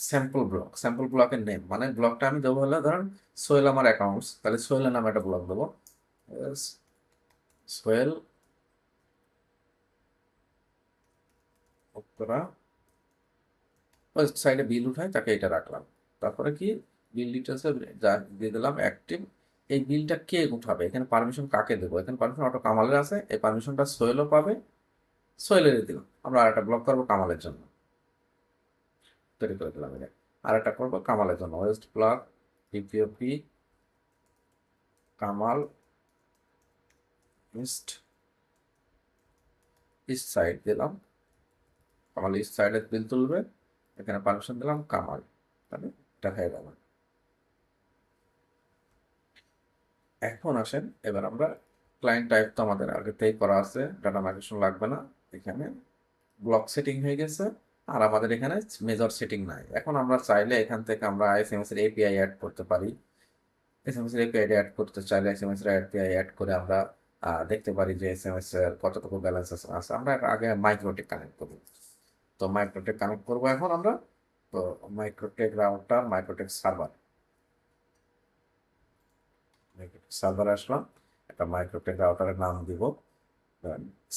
sample block. Sample ব্লকের নেম মানে ব্লকটা আমি দেবো হলে ধরেন সোহেল আমার অ্যাকাউন্টস, তাহলে সোহেলের নামে একটা ব্লক দেবো। সোহেল উত্তরা ওয়েস্ট সাইডে বিল উঠায় তাকে এটা রাখলাম। তারপরে কি বিল ডিটেলসে যা দিয়ে দিলাম অ্যাক্টিভ। এই বিলটা কে উঠাবে, এখানে পারমিশন কাকে দেবো, এখানে পারমিশন অটো কামালের আছে, এই পারমিশনটা সোহেলও পাবে, সোহেলের দিলাম। আমরা আরেকটা ব্লক করবো কামালের জন্য, তৈরি করে দিলাম এটা। আরেকটা করবো কামালের জন্য, west block PPOP Kamal east, east side দিলাম। কামাল ইস্ট সাইডে বিল তুলবে, এখানে পারমিশন দিলাম কামাল, তাহলে এটা হয়ে গেল। এখন আসেন এবার আমরা ক্লায়েন্ট টাইপ তো আমাদের আগে থেকেই করা আছে, ডাটা মাইগ্রেশন লাগবে না। এখানে ব্লক সেটিং হয়ে গেছে, আর আমাদের এখানে মেজর সেটিং নাই। এখন আমরা চাইলে এখান থেকে আমরা এসএমএস এর এপিআই অ্যাড করতে পারি। এসএমএস এর এপিআই অ্যাড করতে চাইলে এসএমএস এর এপিআই অ্যাড করে আমরা দেখতে পারি যে এসএমএস এর কতটুকু ব্যালেন্স আছে। আমরা আগে মাইক্রোটেক কানেক্ট করব। তো মাইক্রোটেক কানেক্ট করব এখন আমরা। তো মাইক্রোটেক রাউটার, মাইক্রোটেক সার্ভার, সার্ভারে আসলাম, একটা মাইক্রোটেক রাউটারের নাম দিব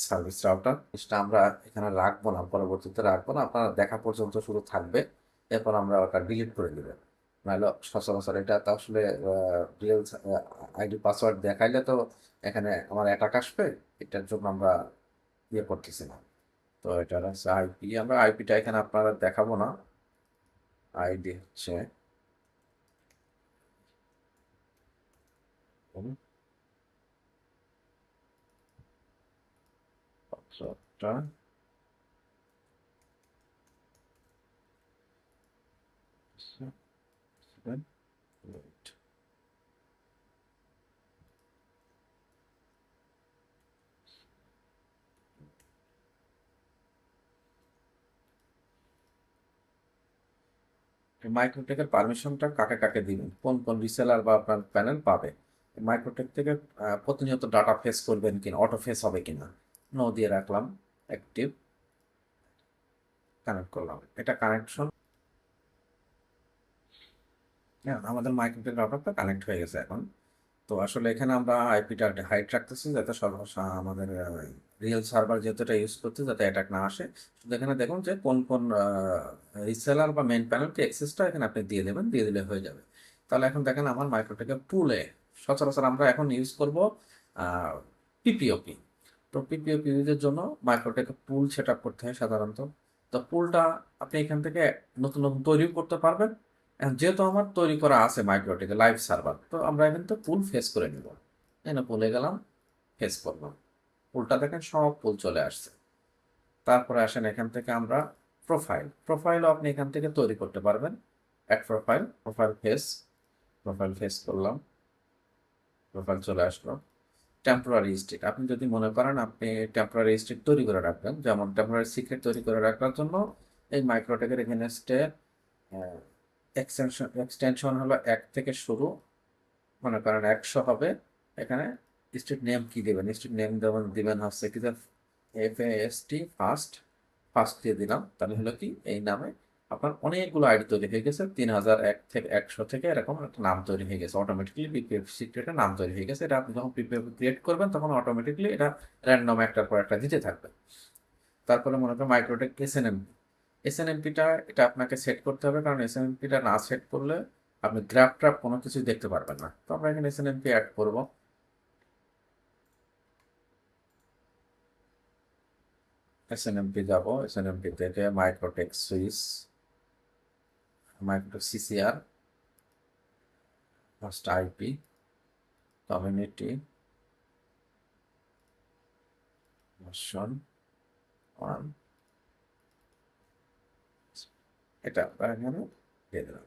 সার্ভিস রাউটার। জিনিসটা আমরা এখানে রাখবো না, পরবর্তীতে রাখবো না, আপনারা দেখা পর্যন্ত শুধু থাকবে, এরপর আমরা ওটা ডিলিট করে দিবেন। নাহলে সচরাচর এটা তো আসলে রিয়েল আইডি পাসওয়ার্ড দেখাইলে তো এখানে আমার অ্যাটাক আসবে, এটার জন্য আমরা ইয়ে করতেছি না। তো এটা হচ্ছে আইপি, আমরা আইপিটা এখানে আপনারা দেখাবো না। আইডি হচ্ছে পাসওয়ার্ডটা মাইক্রোটেকের পারমিশনটা কাকে কাকে দিবেন, কোন কোন রিসেলার বা আপনার প্যানেল পাবে। মাইক্রোটেক থেকে প্রতিনিয়ত ডাটা ফেস করবেন কিনা, অটো ফেস হবে কিনা, নো দিয়ে রাখলাম। অ্যাক্টিভ, কানেক্ট করলাম, এটা কানেকশন। হ্যাঁ, আমাদের মাইক্রোটেক রাউটারটা কানেক্ট হয়ে গেছে এখন। তো আসলে এখানে আমরা আইপিটা হাইট রাখতেছি যাতে আমাদের রিয়েল সার্ভার যেহেতু এটা ইউজ করতে যাতে অ্যাটাক না আসে। শুধু এখানে দেখুন যে কোন কোন রিসেলার বা মেন প্যানেলকে অ্যাক্সেসটা এখানে আপনি দিয়ে দেবেন, দিয়ে দিলে হয়ে যাবে। তাহলে এখন দেখেন আমার মাইক্রোটেকের পুলে সচরাচর আমরা এখন ইউজ করব পিপিওপি। তো পিপিওপি ইউজের জন্য মাইক্রোটেকের পুল সেট আপ করতে হয় সাধারণত। তো পুলটা আপনি এখান থেকে নতুন নতুন তৈরিও করতে পারবেন। এখন যেহেতু আমার তৈরি করা আছে মাইক্রোটেকে লাইভ সার্ভার, তো আমরা এখান থেকে পুল ফেস করে নিব। এই না পুলে গেলাম, ফেস করলাম, পুলটা দেখেন সব পুল চলে আসছে। তারপরে আসেন এখান থেকে আমরা প্রোফাইলও আপনি এখান থেকে তৈরি করতে পারবেন। অ্যাড প্রোফাইল, প্রোফাইল ফেস করলাম, প্রোফাইল চলে আসলো। টেম্পোরারি স্টেট, আপনি যদি মনে করেন আপনি টেম্পোরারি স্টেট তৈরি করে রাখবেন, যেমন টেম্পোরারি সিক্রেট তৈরি করে রাখার জন্য এই মাইক্রোটেকের এগেনস্টে এক্সটেনশন হলো 1 থেকে শুরু, মনে করেন 100 হবে। এখানে স্ট্রিট নেম কি দেবেন, স্ট্রিট নেম দিবেন হচ্ছে কি FAST, ফার্স্ট, ফার্স্ট দিয়ে দিলাম। তাহলে হলো কি এই নামে আপনার অনেকগুলো আইডি তৈরি হয়ে গেছে, 3001 থেকে 100 থেকে এরকম একটা নাম তৈরি হয়ে গেছে অটোমেটিকলি। পিপিএফ সিক্রেটের নাম তৈরি হয়ে গেছে, এটা আপনি যখন পিপিএফ ক্রিয়েট করবেন তখন অটোমেটিকলি এটা র্যান্ডম একটার পর একটা দিতে থাকবে। তারপরে মনে করেন মাইক্রোটেক SNMP, এসএনএমপিটা এটা আপনাকে সেট করতে হবে, কারণ এসএনএমপিটা না সেট করলে আপনি গ্রাফ ট্রাফ কোনো কিছুই দেখতে পারবেন না। তো আমরা এখানে এসএনএমপি অ্যাড করব। এসএনএমপি যাব, এসএনএমপি থেকে Microtek switch, Microtek CCR, first IP, community, version 1, এটা আমরা এখানে দিয়ে দিলাম।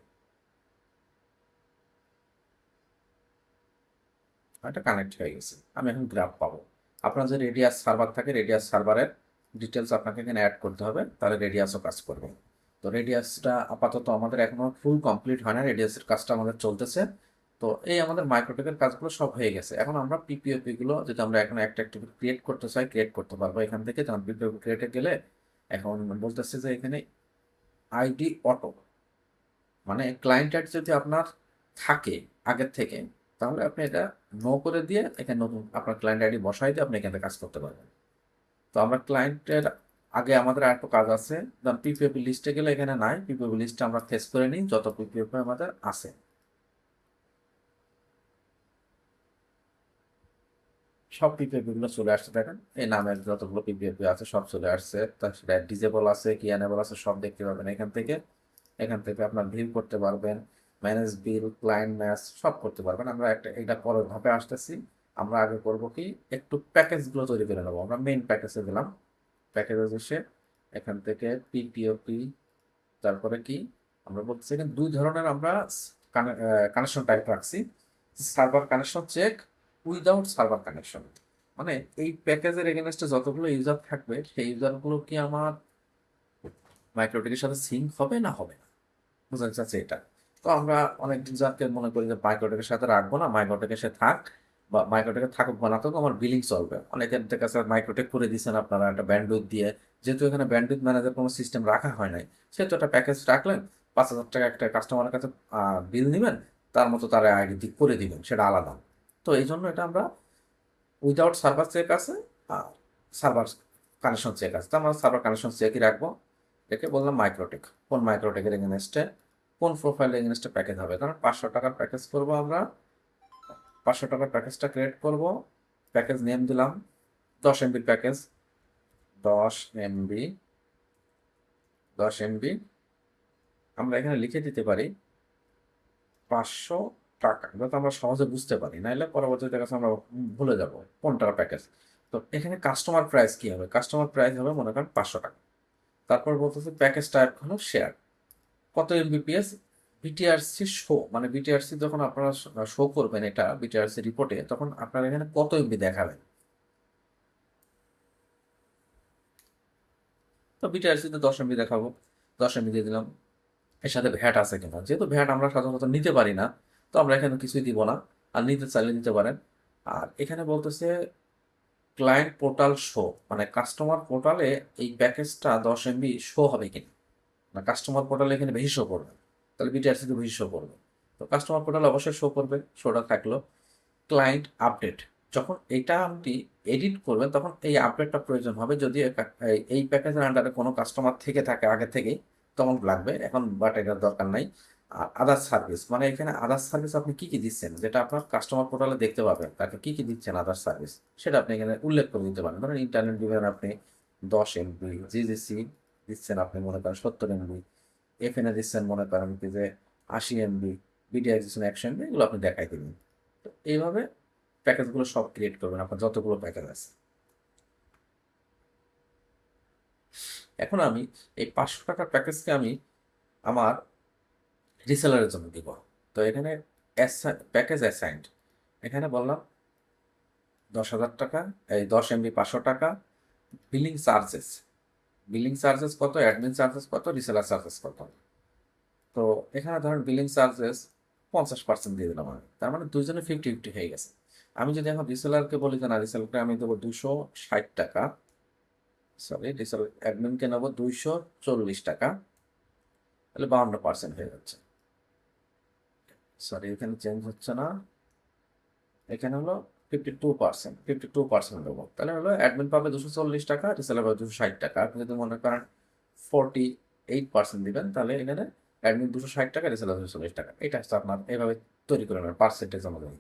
এটা কানেক্ট হয়ে গেছে, আমি এখন গ্রাফ পাবো। আপনার যে রেডিয়াস সার্ভার থাকে, রেডিয়াস সার্ভারের ডিটেলস আপনাকে এখানে অ্যাড করতে হবে, তাহলে রেডিয়াসও কাজ করবে। তো রেডিয়াসটা আপাতত আমাদের এখনো ফুল কমপ্লিট হয় না, রেডিয়াসের কাজটা আমাদের চলতেছে। তো এই আমাদের মাইক্রোটেকের কাজগুলো সব হয়ে গেছে। এখন আমরা পিপিওপি গুলো যদি আমরা এখন একটা অ্যাক্টিভিটি ক্রিয়েট করতে চাই, ক্রিয়েট করতে পারবো এখান থেকে। যেমন পিপিওপি ক্রিয়েটে গেলে এখন বলতেছে যে এখানে আইডি অটো, মানে ক্লায়েন্ট অ্যাড যদি আপনার থাকে আগের থেকে, তাহলে আপনি এটা নো করে দিয়ে এখানে নতুন আপনার ক্লায়েন্ট আইডি বসাই দিয়ে আপনি এখানে কাজ করতে পারবেন। তো আমরা ক্লায়েন্টের আগে আমাদের আর একটু কাজ আছে, যেমন পিপিওপি লিস্টে গেলে এখানে নাই, পিপিওপি লিস্টে আমরা ফেস করে নিই যত পিপিওপি আমাদের আছে। সব পিপিওপি গুলো চলে আসছে, দেখেন এই নামের যতগুলো পিপিওপি আছে সব চলে আসছে। তার সেটা ডিজেবল আছে কি এনেবল আছে সব দেখতে পাবেন এখান থেকে। এখান থেকে আপনার ভিউ করতে পারবেন, ম্যানেজ বিল, ক্লায়েন্ট ম্যাচ সব করতে পারবেন। আমরা একটা এটা পরের ধাপে আসতেছি। আমরা আগে করব কি, একটু প্যাকেজগুলো তৈরি করে নেবো। আমরা মেইন প্যাকেজে দিলাম, প্যাকেজে এসে এখান থেকে পিপিওপি, তারপরে কি আমরা বলতেছি এখানে দুই ধরনের আমরা কানেকশন টাইপ রাখছি। Server connection check, without server connection. মানে এই প্যাকেজের এগেনস্টে যতগুলো ইউজার থাকবে সেই ইউজারগুলো কি আমার মাইক্রোটেকের সাথে সিঙ্ক হবে না হবে না, বোঝাতে চাচ্ছে এটা। তো আমরা অনেক ইউজারকে মনে করি যে মাইক্রোটেকের সাথে রাখবো না, মাইক্রোটেকের সাথে থাক, বা মাইক্রোটেকে থাকুক বা না থাকুক, আমার বিলিং চলবে। অনেকের কাছে মাইক্রোটেক করে দিচ্ছেন আপনারা একটা ব্যান্ডউইথ দিয়ে, যেহেতু এখানে ব্যান্ডউইথ ম্যানেজার কোনো সিস্টেম রাখা হয় নাই, সেহেতু একটা প্যাকেজ রাখলেন, 5,000 টাকা একটা কাস্টমারের কাছে বিল নেবেন, তার মতো তারা আইডি দিক করে দিবেন, সেটা আলাদা। তো এই জন্য এটা আমরা উইদাউট সার্ভার চেক আছে আর সার্ভার কানেকশন চেক আছে, তো আমরা সার্ভার কানেকশন চেকই রাখবো। একে বললাম মাইক্রোটেক। কোন মাইক্রোটেকের এগেনস্টে, কোন প্রোফাইল এগেনস্টে প্যাকেজ হবে, কারণ 500 টাকার প্যাকেজ করবো আমরা। 500 টাকার প্যাকেজটা ক্রিয়েট করব, প্যাকেজ নেম দিলাম 10 MB প্যাকেজ, 10 MB, 10 MB। আমরা এখানে লিখে দিতে পারি 500 টাকা, যাতে আমরা সহজে বুঝতে পারি, নাইলে পরবর্তীতে কাছে আমরা ভুলে যাব কোনটার প্যাকেজ। তো এখানে কাস্টমার প্রাইস কি হবে, কাস্টমার প্রাইস হবে মনে করেন 500 টাকা। তারপর বলতেছে প্যাকেজ টাইপ হলো শেয়ার, কত এমবিপিএস, বিটিআরসি শো, মানে বিটিআরসি যখন আপনারা শো করবেন এটা বিটিআরসি রিপোর্টে, তখন আপনারা এখানে কত এমবি দেখাবেন। তো বিটিআরসি তে 10 MB দেখাবো, 10 MB দিয়ে দিলাম। এর সাথে ভ্যাট আছে কিনা, যেহেতু ভ্যাট আমরা সাধারণত নিতে পারি না, তো আমরা এখানে কিছুই দিব না। আর নিতে চাইলে নিতে পারেন। আর এখানে বলতেছে ক্লায়েন্ট পোর্টাল শো, মানে কাস্টমার পোর্টালে এই প্যাকেজটা 10 MB শো হবে কিনা, না কাস্টমার পোর্টালে এখানে বেশি শো করবে, তাহলে বিটিআরসিতে বেশি শো করবে। তো কাস্টমার পোর্টালে অবশ্যই শো করবে, শোটা থাকলো। ক্লায়েন্ট আপডেট, যখন এটা আপনি এডিট করবেন তখন এই আপডেটটা প্রয়োজন হবে, যদি এই প্যাকেজের আন্ডারে কোনো কাস্টমার থেকে থাকে আগে থেকেই, তখন লাগবে, এখন বাট এটার দরকার নাই। আর আদার সার্ভিস, মানে এখানে আদার সার্ভিস আপনি কি কি দিচ্ছেন, যেটা আপনার কাস্টমার পোর্টালে দেখতে পাবেন, তাকে কি কি দিচ্ছেন আদার সার্ভিস, সেটা আপনি এখানে উল্লেখ করে দিতে পারেন। ধরেন ইন্টারনেট দিবেন আপনি 10 MB, জিজিসি দিচ্ছেন আপনি মনে করেন 70 MB, এফএনএ দিচ্ছেন মনে করেন কি যে 80 MB, বিডিআই দিচ্ছেন 100 MB, এগুলো আপনি দেখাই দিবেন। তো এইভাবে প্যাকেজগুলো সব ক্রিয়েট করবেন আপনার যতগুলো প্যাকেজ আছে। এখন আমি এই 500 টাকার প্যাকেজকে আমি আমার রিসেলারের জন্য দিব। তো এখানে প্যাকেজ অ্যাসাইন্ড, এখানে বললাম 10,000 টাকা, এই 10 MB 500 টাকা, বিলিং চার্জেস, বিলিং চার্জেস কত, অ্যাডমিন চার্জেস কত, রিসেলার চার্জেস কত। তো এখানে ধরেন বিলিং চার্জেস 50% দিয়ে দিলাম আমি, তার মানে দুইজনে 50-50 হয়ে গেছে। আমি যদি এখন রিসেলারকে বলি যে না, রিসেলারকে আমি দেবো 260 টাকা, সরি রিসেলার অ্যাডমিনকে নেবো 240 টাকা, তাহলে 52% হয়ে যাচ্ছে। সরি এখানে চেঞ্জ হচ্ছে না, এখানে হলো 52%, 52% দেবো, তাহলে হলো অ্যাডমিন পাবে 240 টাকা, রিসেলার পাবে 260 টাকা। আপনি যদি মনে করেন 40 8% দিবেন, তাহলে এখানে অ্যাডমিন 260 টাকা, রিসেলার 240 টাকা। এটা হচ্ছে আপনার এভাবে তৈরি করে নেবেন পার্সেন্টেজ অনুযায়ী।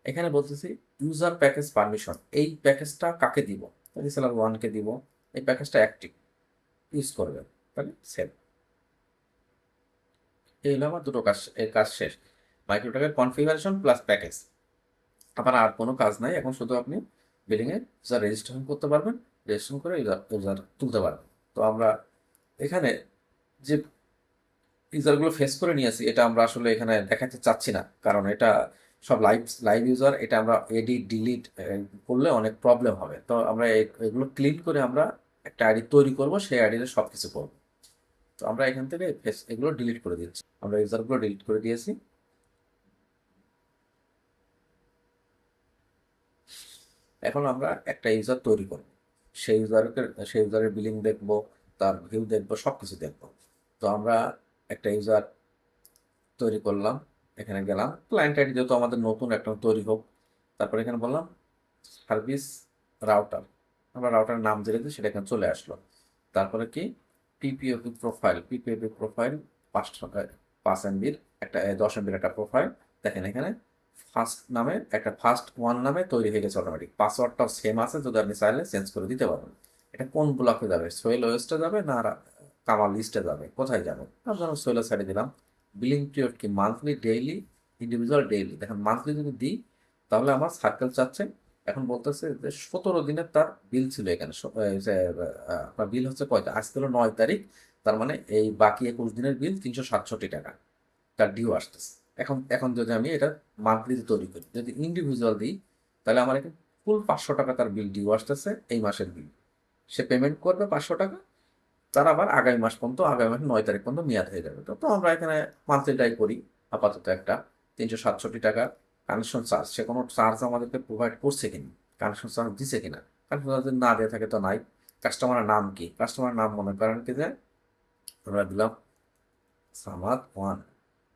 এখানে বলতেছি ইউজার প্যাকেজ পারমিশন, এই প্যাকেজটা কাকে দিব? রিসেলার 1-কে দিব। এই প্যাকেজটা অ্যাক্টিভ ইউজ করবেন, তাহলে সেভ। এই হলো আমার দুটো কাজ, এর কাজ শেষ। মাইক্রোটাকের কনফিগারেশন প্লাস প্যাকেজ। আপনার আর কোনো কাজ নাই, এখন শুধু আপনি বিলিংয়ে ইউজার রেজিস্ট্রেশন করতে পারবেন, রেজিস্ট্রেশন করে ইউজার ইউজার তুলতে পারবেন। তো আমরা এখানে যে ইউজারগুলো ফেস করে নিয়েছি, এটা আমরা আসলে এখানে দেখাতে চাচ্ছি না, কারণ এটা সব লাইভ লাইভ ইউজার। এটা আমরা এডিট ডিলিট করলে অনেক প্রবলেম হবে। তো আমরা এগুলো ক্লিন করে আমরা একটা আইডি তৈরি করব, সেই আইডিতে সব কিছু করবো। তো আমরা এখান থেকে এগুলো ডিলিট করে দিচ্ছি, আমরা ইউজারগুলো ডিলিট করে দিয়েছি। এখন আমরা একটা ইউজার তৈরি করব, সেই ইউজারকে, সেই ইউজারের বিলিং দেখব, তার ভিউ দেখব, সব কিছু দেখব। তো আমরা একটা ইউজার তৈরি করলাম, এখানে গেলাম, ক্লায়েন্ট আইডি যেহেতু আমাদের নতুন একটা তৈরি হোক। তারপর এখানে বললাম সার্ভিস রাউটার, আমরা রাউটারের নাম দিয়ে দিই, সেটা এখানে চলে আসলো। তারপরে কি পিপিওপি প্রোফাইল, পিপিওপি প্রোফাইল 5 MB একটা 10 MB একটা প্রোফাইল। দেখেন এখানে ফার্স্ট নামে একটা ফার্স্ট ওয়ান নামে তৈরি হয়ে গেছে অটোমেটিক। পাসওয়ার্ডটাও সেম আছে, যদি আপনি চাইলে চেঞ্জ করে দিতে পারবেন। এটা কোন ব্লকে যাবে? সোয়েল ওয়েস্টে যাবে না কামাল লিস্টে যাবে, কোথায় যাবে? আমরা সোয়েলের সাইডে দিলাম। বিলিং পিরিয়ড কি মান্থলি, ডেইলি, ইন্ডিভিজুয়াল, ডেইলি। দেখেন মান্থলি যদি দিই তাহলে আমার সার্কেল চাচ্ছে, এখন বলতেছে যে 17 দিনের তার বিল ছিল এখানে। আপনার বিল হচ্ছে কয়টা? আজকে হলো 9 তারিখ, তার মানে এই বাকি 21 দিনের বিল 367 টাকা তার ডিউ আসতেছে। এখন এখন যদি আমি এটা মান্থলিতে তৈরি করি, যদি ইন্ডিভিজুয়াল দিই, তাহলে আমার এখানে ফুল 500 টাকা তার বিল ডিউ আসতেছে, এই মাসের বিল। সে পেমেন্ট করবে 500 টাকা, তার আবার আগামী মাস পর্যন্ত, আগামী মাসের 9 তারিখ পর্যন্ত মেয়াদ হয়ে যাবে। তো আমরা এখানে মান্থলিটাই করি আপাতত। একটা 367 টাকা কানেকশন চার্জ, সে কোনো চার্জ আমাদেরকে প্রোভাইড করছে কিনা, কানেকশন চার্জ দিছে কিনা। কানেকশন চার্জ যদি না দিয়ে থাকে তো নাই। কাস্টমারের নাম কি? কাস্টমারের নাম মনে করেন কি যে আমরা দিলাম সামাদ 1।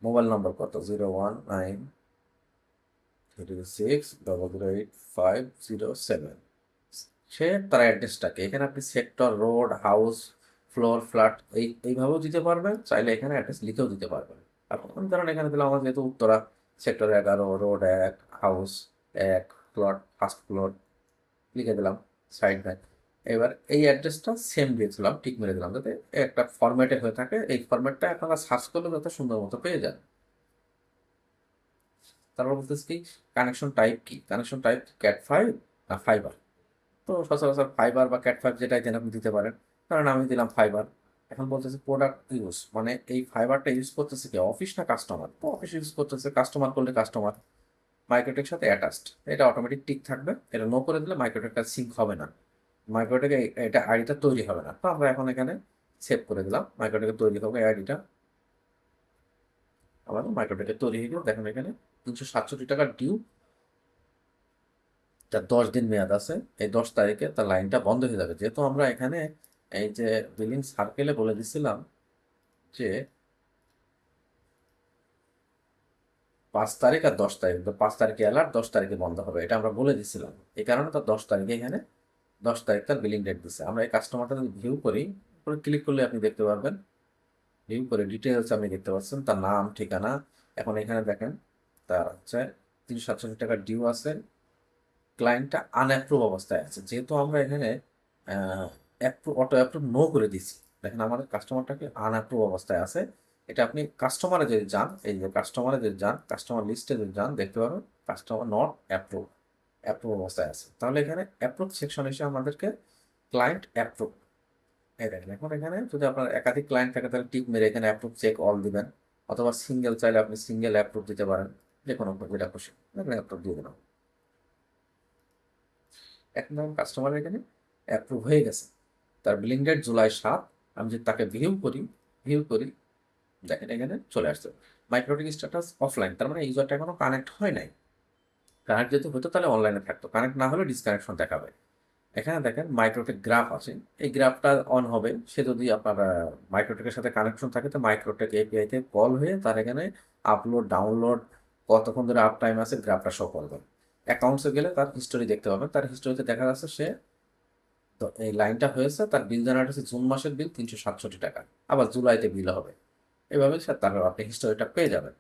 মোবাইল নম্বর কত? 01936008507। সে তার অ্যাড্রেসটাকে এখানে আপনি sector, road, house, floor, flat এইভাবেও দিতে পারবেন, চাইলে এখানে অ্যাড্রেস লিখেও দিতে পারবেন। এখন ধরেন এখানে দিলাম আমার যেহেতু Uttara, sector 11, road 1, house 1, plot first floor, লিখে দিলাম সাইড ব্যাক। এবার এই অ্যাড্রেসটা সেম দিয়েছিলাম, ঠিক মেরে দিলাম, যাতে একটা ফরম্যাটে হয়ে থাকে। এই ফরম্যাটটা আপনারা সার্চ করলে যাতে সুন্দর মতো পেয়ে যান। তারপর বলতেছি কি কানেকশন টাইপ কি? কানেকশন টাইপ ক্যাট 5 না ফাইবার। তো সচরাচর ফাইবার বা ক্যাট 5 যেটাই দেন আপনি দিতে পারেন, কারণ আমি দিলাম ফাইবার। এখন বলতেছে প্রোডাক্ট ইউজ, মানে এই ফাইবারটা ইউজ করতেছে কি অফিস না কাস্টমার? তো অফিস ইউজ করতেছে, কাস্টমার করলে কাস্টমার। মাইক্রোটেক সাথে অ্যাটাচড, এটা অটোমেটিক টিক থাকবে। এটা নো করে দিলে মাইক্রোটেকটা সিঙ্ক হবে না, মাইক্রোটেকে এটা আইডিটা তৈরি হবে না। তো আমরা এখন এখানে সেভ করে দিলাম, মাইক্রোটেকে তৈরি হবে আইডিটা। আমাদের মাইক্রোটেকে তৈরি হয়ে গেল। দেখেন এখানে 367 টাকা ডিউ, যার 10 দিন মেয়াদ আছে। এই 10 তারিখে তার লাইনটা বন্ধ হয়ে যাবে, যেহেতু আমরা এখানে এই যে বিলিং সার্কেলে বলে দিছিলাম যে 5 তারিখ আর 10 তারিখ, তো 5 তারিখে অ্যালার্ট, 10 তারিখে বন্ধ হবে, এটা আমরা বলে দিছিলাম। এই কারণে তার 10 তারিখে এখানে 10 তারিখ তার বিলিং ডেট দিচ্ছে। আমরা এই কাস্টমারটা যদি ভিউ করি, উপরে ক্লিক করলে আপনি দেখতে পারবেন, ভিউ করে ডিটেলস আপনি দেখতে পাচ্ছেন তার নাম, ঠিকানা। এখন এখানে দেখেন তার হচ্ছে 367 টাকা ডিউ আছে, ক্লায়েন্টটা আনঅ্যাপ্রুভ অবস্থায় আছে। যেহেতু আমরা এখানে অটো অ্যাপ্রুভ নো করে দিছি, দেখেন আমাদের কাস্টমারটাকে আনঅ্যাপ্রুভ অবস্থায় আছে। এটা আপনি কাস্টমারে যদি যান, এই যে কাস্টমারে যদি যান, কাস্টমার লিস্টে যদি যান, দেখতে পাবেন কাস্টমার নট অ্যাপ্রুভ, অ্যাপ্রুভ অবস্থায় আছে। তাহলে এখানে অ্যাপ্রুভ সেকশন এসে আমাদেরকে ক্লায়েন্ট অ্যাপ্রুভ, এই দেখেন। এখন এখানে যদি আপনার একাধিক ক্লায়েন্ট থাকে তাহলে টিক মেরে এখানে অ্যাপ্রুভ চেক অল দিবেন, অথবা সিঙ্গেল চাইলে আপনি সিঙ্গেল অ্যাপ্রুভ দিতে পারেন, যে কোনো যেটা খুশি এখানে অ্যাপ্রুভ দিয়ে দিলাম। এখন ধরুন কাস্টমার এখানে অ্যাপ্রুভ হয়ে গেছে, তার বিলিং ডেট জুলাই 7। আমি যদি তাকে ভিউ করি, দেখেন এখানে চলে আসছে মাইক্রোটেক স্ট্যাটাস অফলাইন, তার মানে ইউজারটা এখনো কানেক্ট হয় নাই। কানেক্ট যদি হতো তাহলে অনলাইনে থাকতো, কানেক্ট না হলে ডিসকানেকশন দেখাবে। এখানে দেখেন মাইক্রোটেক গ্রাফ আছে, এই গ্রাফটা অন হবে। সে যদি আপনার মাইক্রোটেকের সাথে কানেকশন থাকে, তো মাইক্রোটেক এপিআইতে কল হয়ে তার এখানে আপলোড ডাউনলোড কতক্ষণ ধরে আপ টাইম আছে গ্রাফটা শো করবে। অ্যাকাউন্টসে গেলে তার হিস্টোরি দেখতে পাবেন, তার হিস্টোরিতে দেখা যাচ্ছে সে, তো এই লাইনটা হয়েছে তার বিল জেনারেট হচ্ছে জুন মাসের বিল 367 টাকা। আবার জুলাইতে বিল হবে। এভাবে তারপর আপনি হিস্টোরিটা পেয়ে যাবেন।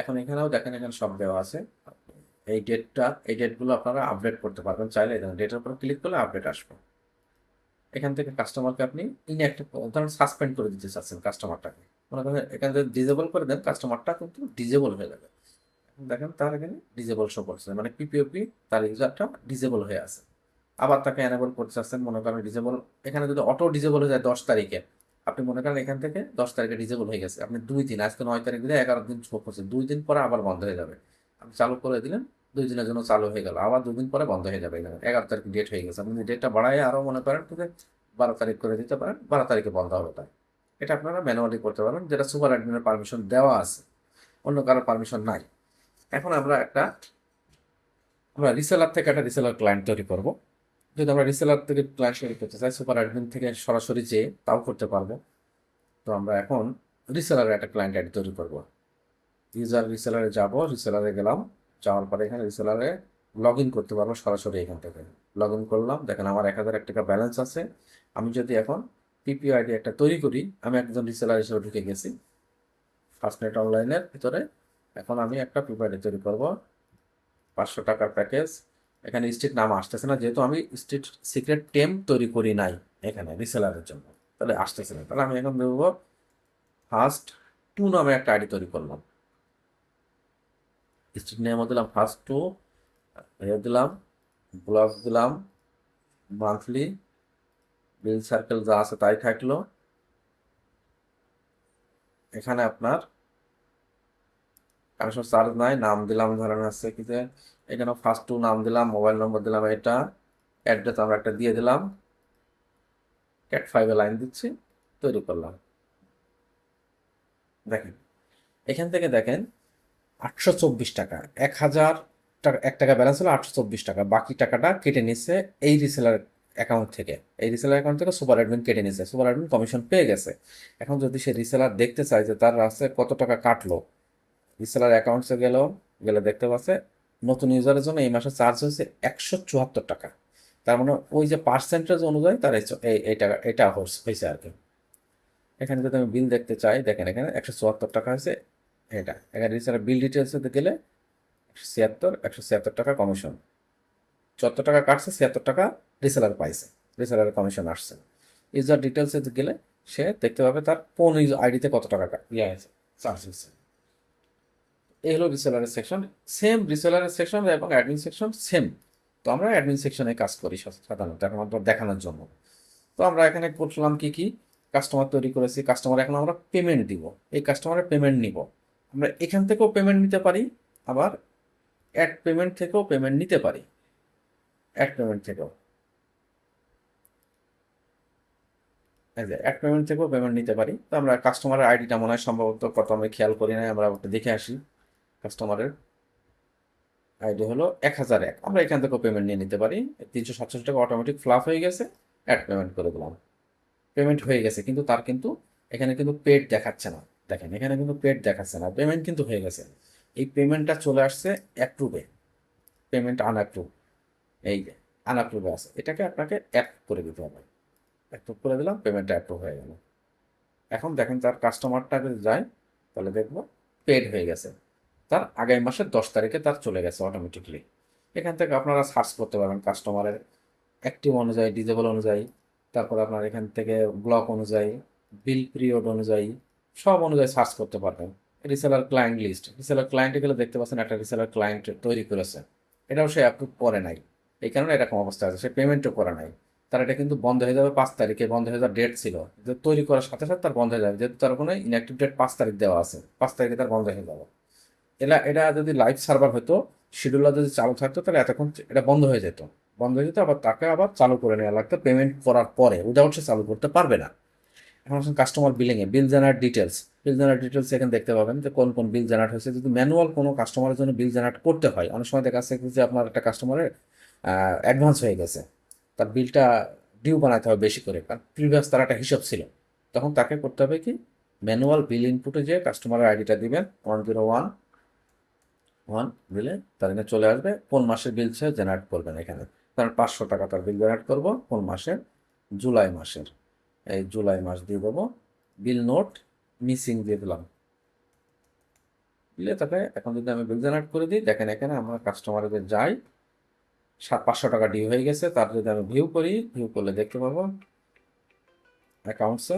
এখন এখানেও দেখেন, এখানে সব দেওয়া আছে। এই ডেটগুলো আপনারা আপডেট করতে পারবেন চাইলে। ডেটের উপর ক্লিক করলে আপডেট আসবে। এখান থেকে কাস্টমারকে আপনি ইনঅ্যাক্টিভ, ধরুন সাসপেন্ড করে দিতে চাচ্ছেন কাস্টমারটাকে, মনে করেন এখান থেকে ডিজেবল করে দেন, কাস্টমারটা কিন্তু ডিজেবল হয়ে যাবে। দেখেন তার এখানে ডিজেবল শো করছে, মানে পিপিওপি তার ইউজারটা ডিজেবল হয়ে আছে। আবার তাকে এনেবল করতে চাচ্ছেন, মনে করেন ডিজেবল, এখানে যদি অটো ডিজেবল হয়ে যায় 10 তারিখে, আপনি মনে করেন এখান থেকে 10 তারিখে ডিজেবল হয়ে গেছে, আপনি 2 দিন, আজকে 9 তারিখ দিলে 11 দিন শো করছে, 2 দিন পরে আবার বন্ধ হয়ে যাবে। আপনি চালু করে দিলেন, 2 দিনের জন্য চালু হয়ে গেল, আবার 2 দিন পরে বন্ধ হয়ে যাবে। এখানে 11 তারিখ ডেট হয়ে গেছে, আপনি ডেটটা বাড়ায় আরও মনে করেন যে 12 তারিখ করে দিতে পারেন, 12 তারিখে বন্ধ হবে তাই। এটা আপনারা ম্যানুয়ালি করতে পারবেন, যেটা সুপার অ্যাডমিনের পারমিশন দেওয়া আছে, অন্য কারোর পারমিশন নাই। এখন আমরা রিসেলার থেকে একটা রিসেলার ক্লায়েন্ট তৈরি করব। যদি আমরা রিসেলার থেকে ক্লায়েন্ট তৈরি করতে চাই, সুপার অ্যাডমিন থেকে সরাসরি যেয়ে তাও করতে পারবো। তো আমরা এখন রিসেলারের একটা ক্লায়েন্ট আইডি তৈরি করব। রিসেলারে যাব, রিসেলারে গেলাম, যাওয়ার পরে এখানে রিসেলারে লগ ইন করতে পারবো সরাসরি। এখান থেকে লগ ইন করলাম, দেখেন আমার 1001 টাকা ব্যালেন্স আছে। আমি যদি এখন পিপিও আইডি একটা তৈরি করি, আমি একজন রিসেলার হিসেবে ঢুকে গেছি ফার্স্টনেট অনলাইনের ভিতরে। এখন আমি একটা পিপিও আইডি তৈরি করব, 500 টাকার প্যাকেজ। এখানে স্ট্রিট নাম আসতেছে না, যেহেতু আমি স্ট্রিট সিক্রেট টেম তৈরি করি নাই এখানে রিসেলারের জন্য, তাহলে আসতেছে না। তাহলে আমি এখন দেবো ফার্স্ট টু নামে একটা আইডি তৈরি করলাম। স্ট্রিট নেমও দিলাম ফার্স্ট টু, দিলাম ব্লগ, দিলাম মান্থলি, বিল সার্কেল যা আছে তাই থাকলো। এখানে আপনার কানেকশন চার্জ নাই, নাম দিলাম ধরেন আছে কি যে, এখানে ফার্স্ট টু নাম দিলাম, মোবাইল নম্বর দিলাম, এটা অ্যাড্রেস আমরা একটা দিয়ে দিলাম, ক্যাট 5 লাইন দিচ্ছি, তৈরি করলাম। দেখেন এখান থেকে দেখেন 824 টাকা, 1000 টাকা, 1 টাকা ব্যালেন্স হলো 824 টাকা, বাকি টাকাটা কেটে নিচ্ছে এই রিসেলার অ্যাকাউন্ট থেকে। এই রিসেলার অ্যাকাউন্ট থেকে সুপার অ্যাডমিন কেটে নিচ্ছে, সুপার অ্যাডমিন কমিশন পেয়ে গেছে। এখন যদি সে রিসেলার দেখতে চায় যে তার রাস্তায় কত টাকা কাটলো, রিসেলার অ্যাকাউন্টসে গেলে দেখতে পাচ্ছে নতুন ইউজারের জন্য এই মাসে চার্জ হয়েছে 174 টাকা। তার মানে ওই যে পার্সেন্টেজ অনুযায়ী তার এই টাকা এটা হয়েছে আর কি। এখানে যদি আমি বিল দেখতে চাই, দেখেন এখানে 174 টাকা হয়েছে। এখানে রিসেলার বিল ডিটেলসে গেলে 176 টাকা কমিশন, 74 টাকা কাটছে, 76 টাকা রিসেলার পাইছে, রিসেলারের কমিশন আসছে। ইউজার ডিটেলসে গেলে সে দেখতে পাবে তার কোন আইডিতে কত টাকা আছে, চার্জ হয়েছে। এই হলো রিসেলারের সেকশন। সেম রিসেলারের সেকশন এবং অ্যাডমিন সেকশন সেম। তো আমরা অ্যাডমিন সেকশনে কাজ করি সাধারণত একমাত্র দেখানোর জন্য। তো আমরা এখানে করলাম কি কাস্টমার তৈরি করেছি, কাস্টমার এখন আমরা পেমেন্ট দিব, এই কাস্টমারের পেমেন্ট নিব। আমরা এখান থেকেও পেমেন্ট নিতে পারি, আবার অ্যাড পেমেন্ট থেকেও পেমেন্ট নিতে পারি, অ্যাড পেমেন্ট থেকেও, এই যে অ্যাড পেমেন্ট থেকেও পেমেন্ট নিতে পারি। তো আমরা কাস্টমারের আইডিটা মনে হয় সম্ভবত কত আমি খেয়াল করি না, আমরা ওটা দেখে আসি। কাস্টমারের আইডি হলো 1001, আমরা এখান থেকেও পেমেন্ট নিয়ে নিতে পারি। 367 টাকা অটোমেটিক ফ্লাপ হয়ে গেছে, অ্যাড পেমেন্ট করে দিলাম। পেমেন্ট হয়ে গেছে, কিন্তু তার কিন্তু এখানে কিন্তু পেড দেখাচ্ছে না। দেখেন এখানে কিন্তু পেড দেখাচ্ছে না, পেমেন্ট কিন্তু হয়ে গেছে। এই পেমেন্টটা চলে আসছে অ্যাপ্রুভে, পেমেন্ট আনঅ্যাপ্রুভ, এই যে আনঅ্যাপ্রুভে আছে, এটাকে আপনাকে অ্যাপ করে দিতে হবে। অ্যাপ্রুভ করে দিলাম, পেমেন্টটা অ্যাপ্রুভ হয়ে গেল। এখন দেখেন তার কাস্টমারটা যদি যায়, তাহলে দেখবো পেড হয়ে গেছে, তার আগামী মাসের 10 তারিখে তার চলে গেছে অটোমেটিকলি। এখান থেকে আপনারা সার্চ করতে পারবেন কাস্টমারের অ্যাক্টিভ অনুযায়ী, ডিজেবল অনুযায়ী, তারপর আপনার এখান থেকে ব্লক অনুযায়ী, বিল পিরিয়ড অনুযায়ী, সব অনুযায়ী সার্চ করতে পারবেন। রিসেলার ক্লায়েন্ট লিস্ট, রিসেলার ক্লায়েন্টে গেলে দেখতে পাচ্ছেন একটা রিসেলার ক্লায়েন্ট তৈরি করেছে, এটাও সে অ্যাপ্রুভ করে নাই, এই কারণে এরকম অবস্থা আছে, সে পেমেন্টও করে নাই। তার এটা কিন্তু বন্ধ হয়ে যাবে 5 তারিখে, বন্ধ হয়ে যাওয়ার ডেট ছিল, যে তৈরি করার সাথে সাথে তার বন্ধ হয়ে যাবে, যেহেতু তার কোনো ইনঅ্যাক্টিভ ডেট 5 তারিখ দেওয়া আছে, 5 তারিখে তার বন্ধ হয়ে যাবে। এটা যদি লাইভ সার্ভার হতো, শিডিউলার যদি চালু থাকতো, তাহলে এতক্ষণ এটা বন্ধ হয়ে যেত, বন্ধ হয়ে যেত, আবার তাকে আবার চালু করে নেওয়া লাগতো পেমেন্ট করার পরে, উইদাউট সে চালু করতে পারবে না। এখন আসুন কাস্টমার বিলিংয়ে, বিল জেনারেট ডিটেলস, বিল জেনারেট ডিটেলস এখানে দেখতে পাবেন যে কোন কোন বিল জেনারেট হয়েছে। যদি ম্যানুয়াল কোনো কাস্টমারের জন্য বিল জেনারেট করতে হয়, অনেক সময় দেখা যাচ্ছে যে আপনার একটা কাস্টমারের অ্যাডভান্স হয়ে গেছে, তার বিলটা ডিউ বানাতে হবে বেশি করে, কারণ প্রিভিয়াস তার একটা হিসাব ছিল, তখন তাকে করতে হবে কি, ম্যানুয়াল বিল ইনপুটে যে কাস্টমারের আইডিটা দিবেন 101 দিলে তার এখানে চলে আসবে কোন মাসের বিল সে জেনারেট করবেন। এখানে কারণ 500 টাকা তার বিল জেনারেট করবো কোন মাসের, জুলাই মাসের, এই জুলাই মাস দিয়ে দেবো বিল নোট মিসিং দিয়ে দিলাম, দিলে তাকে এখন যদি আমি বিল জেনারেট করে দিই, দেখেন এখানে আমার কাস্টমারদের যাই 500 টাকা ডিউ হয়ে গেছে। তার যদি আমি ভিউ করি, ভিউ করলে দেখতে পাবো অ্যাকাউন্টসে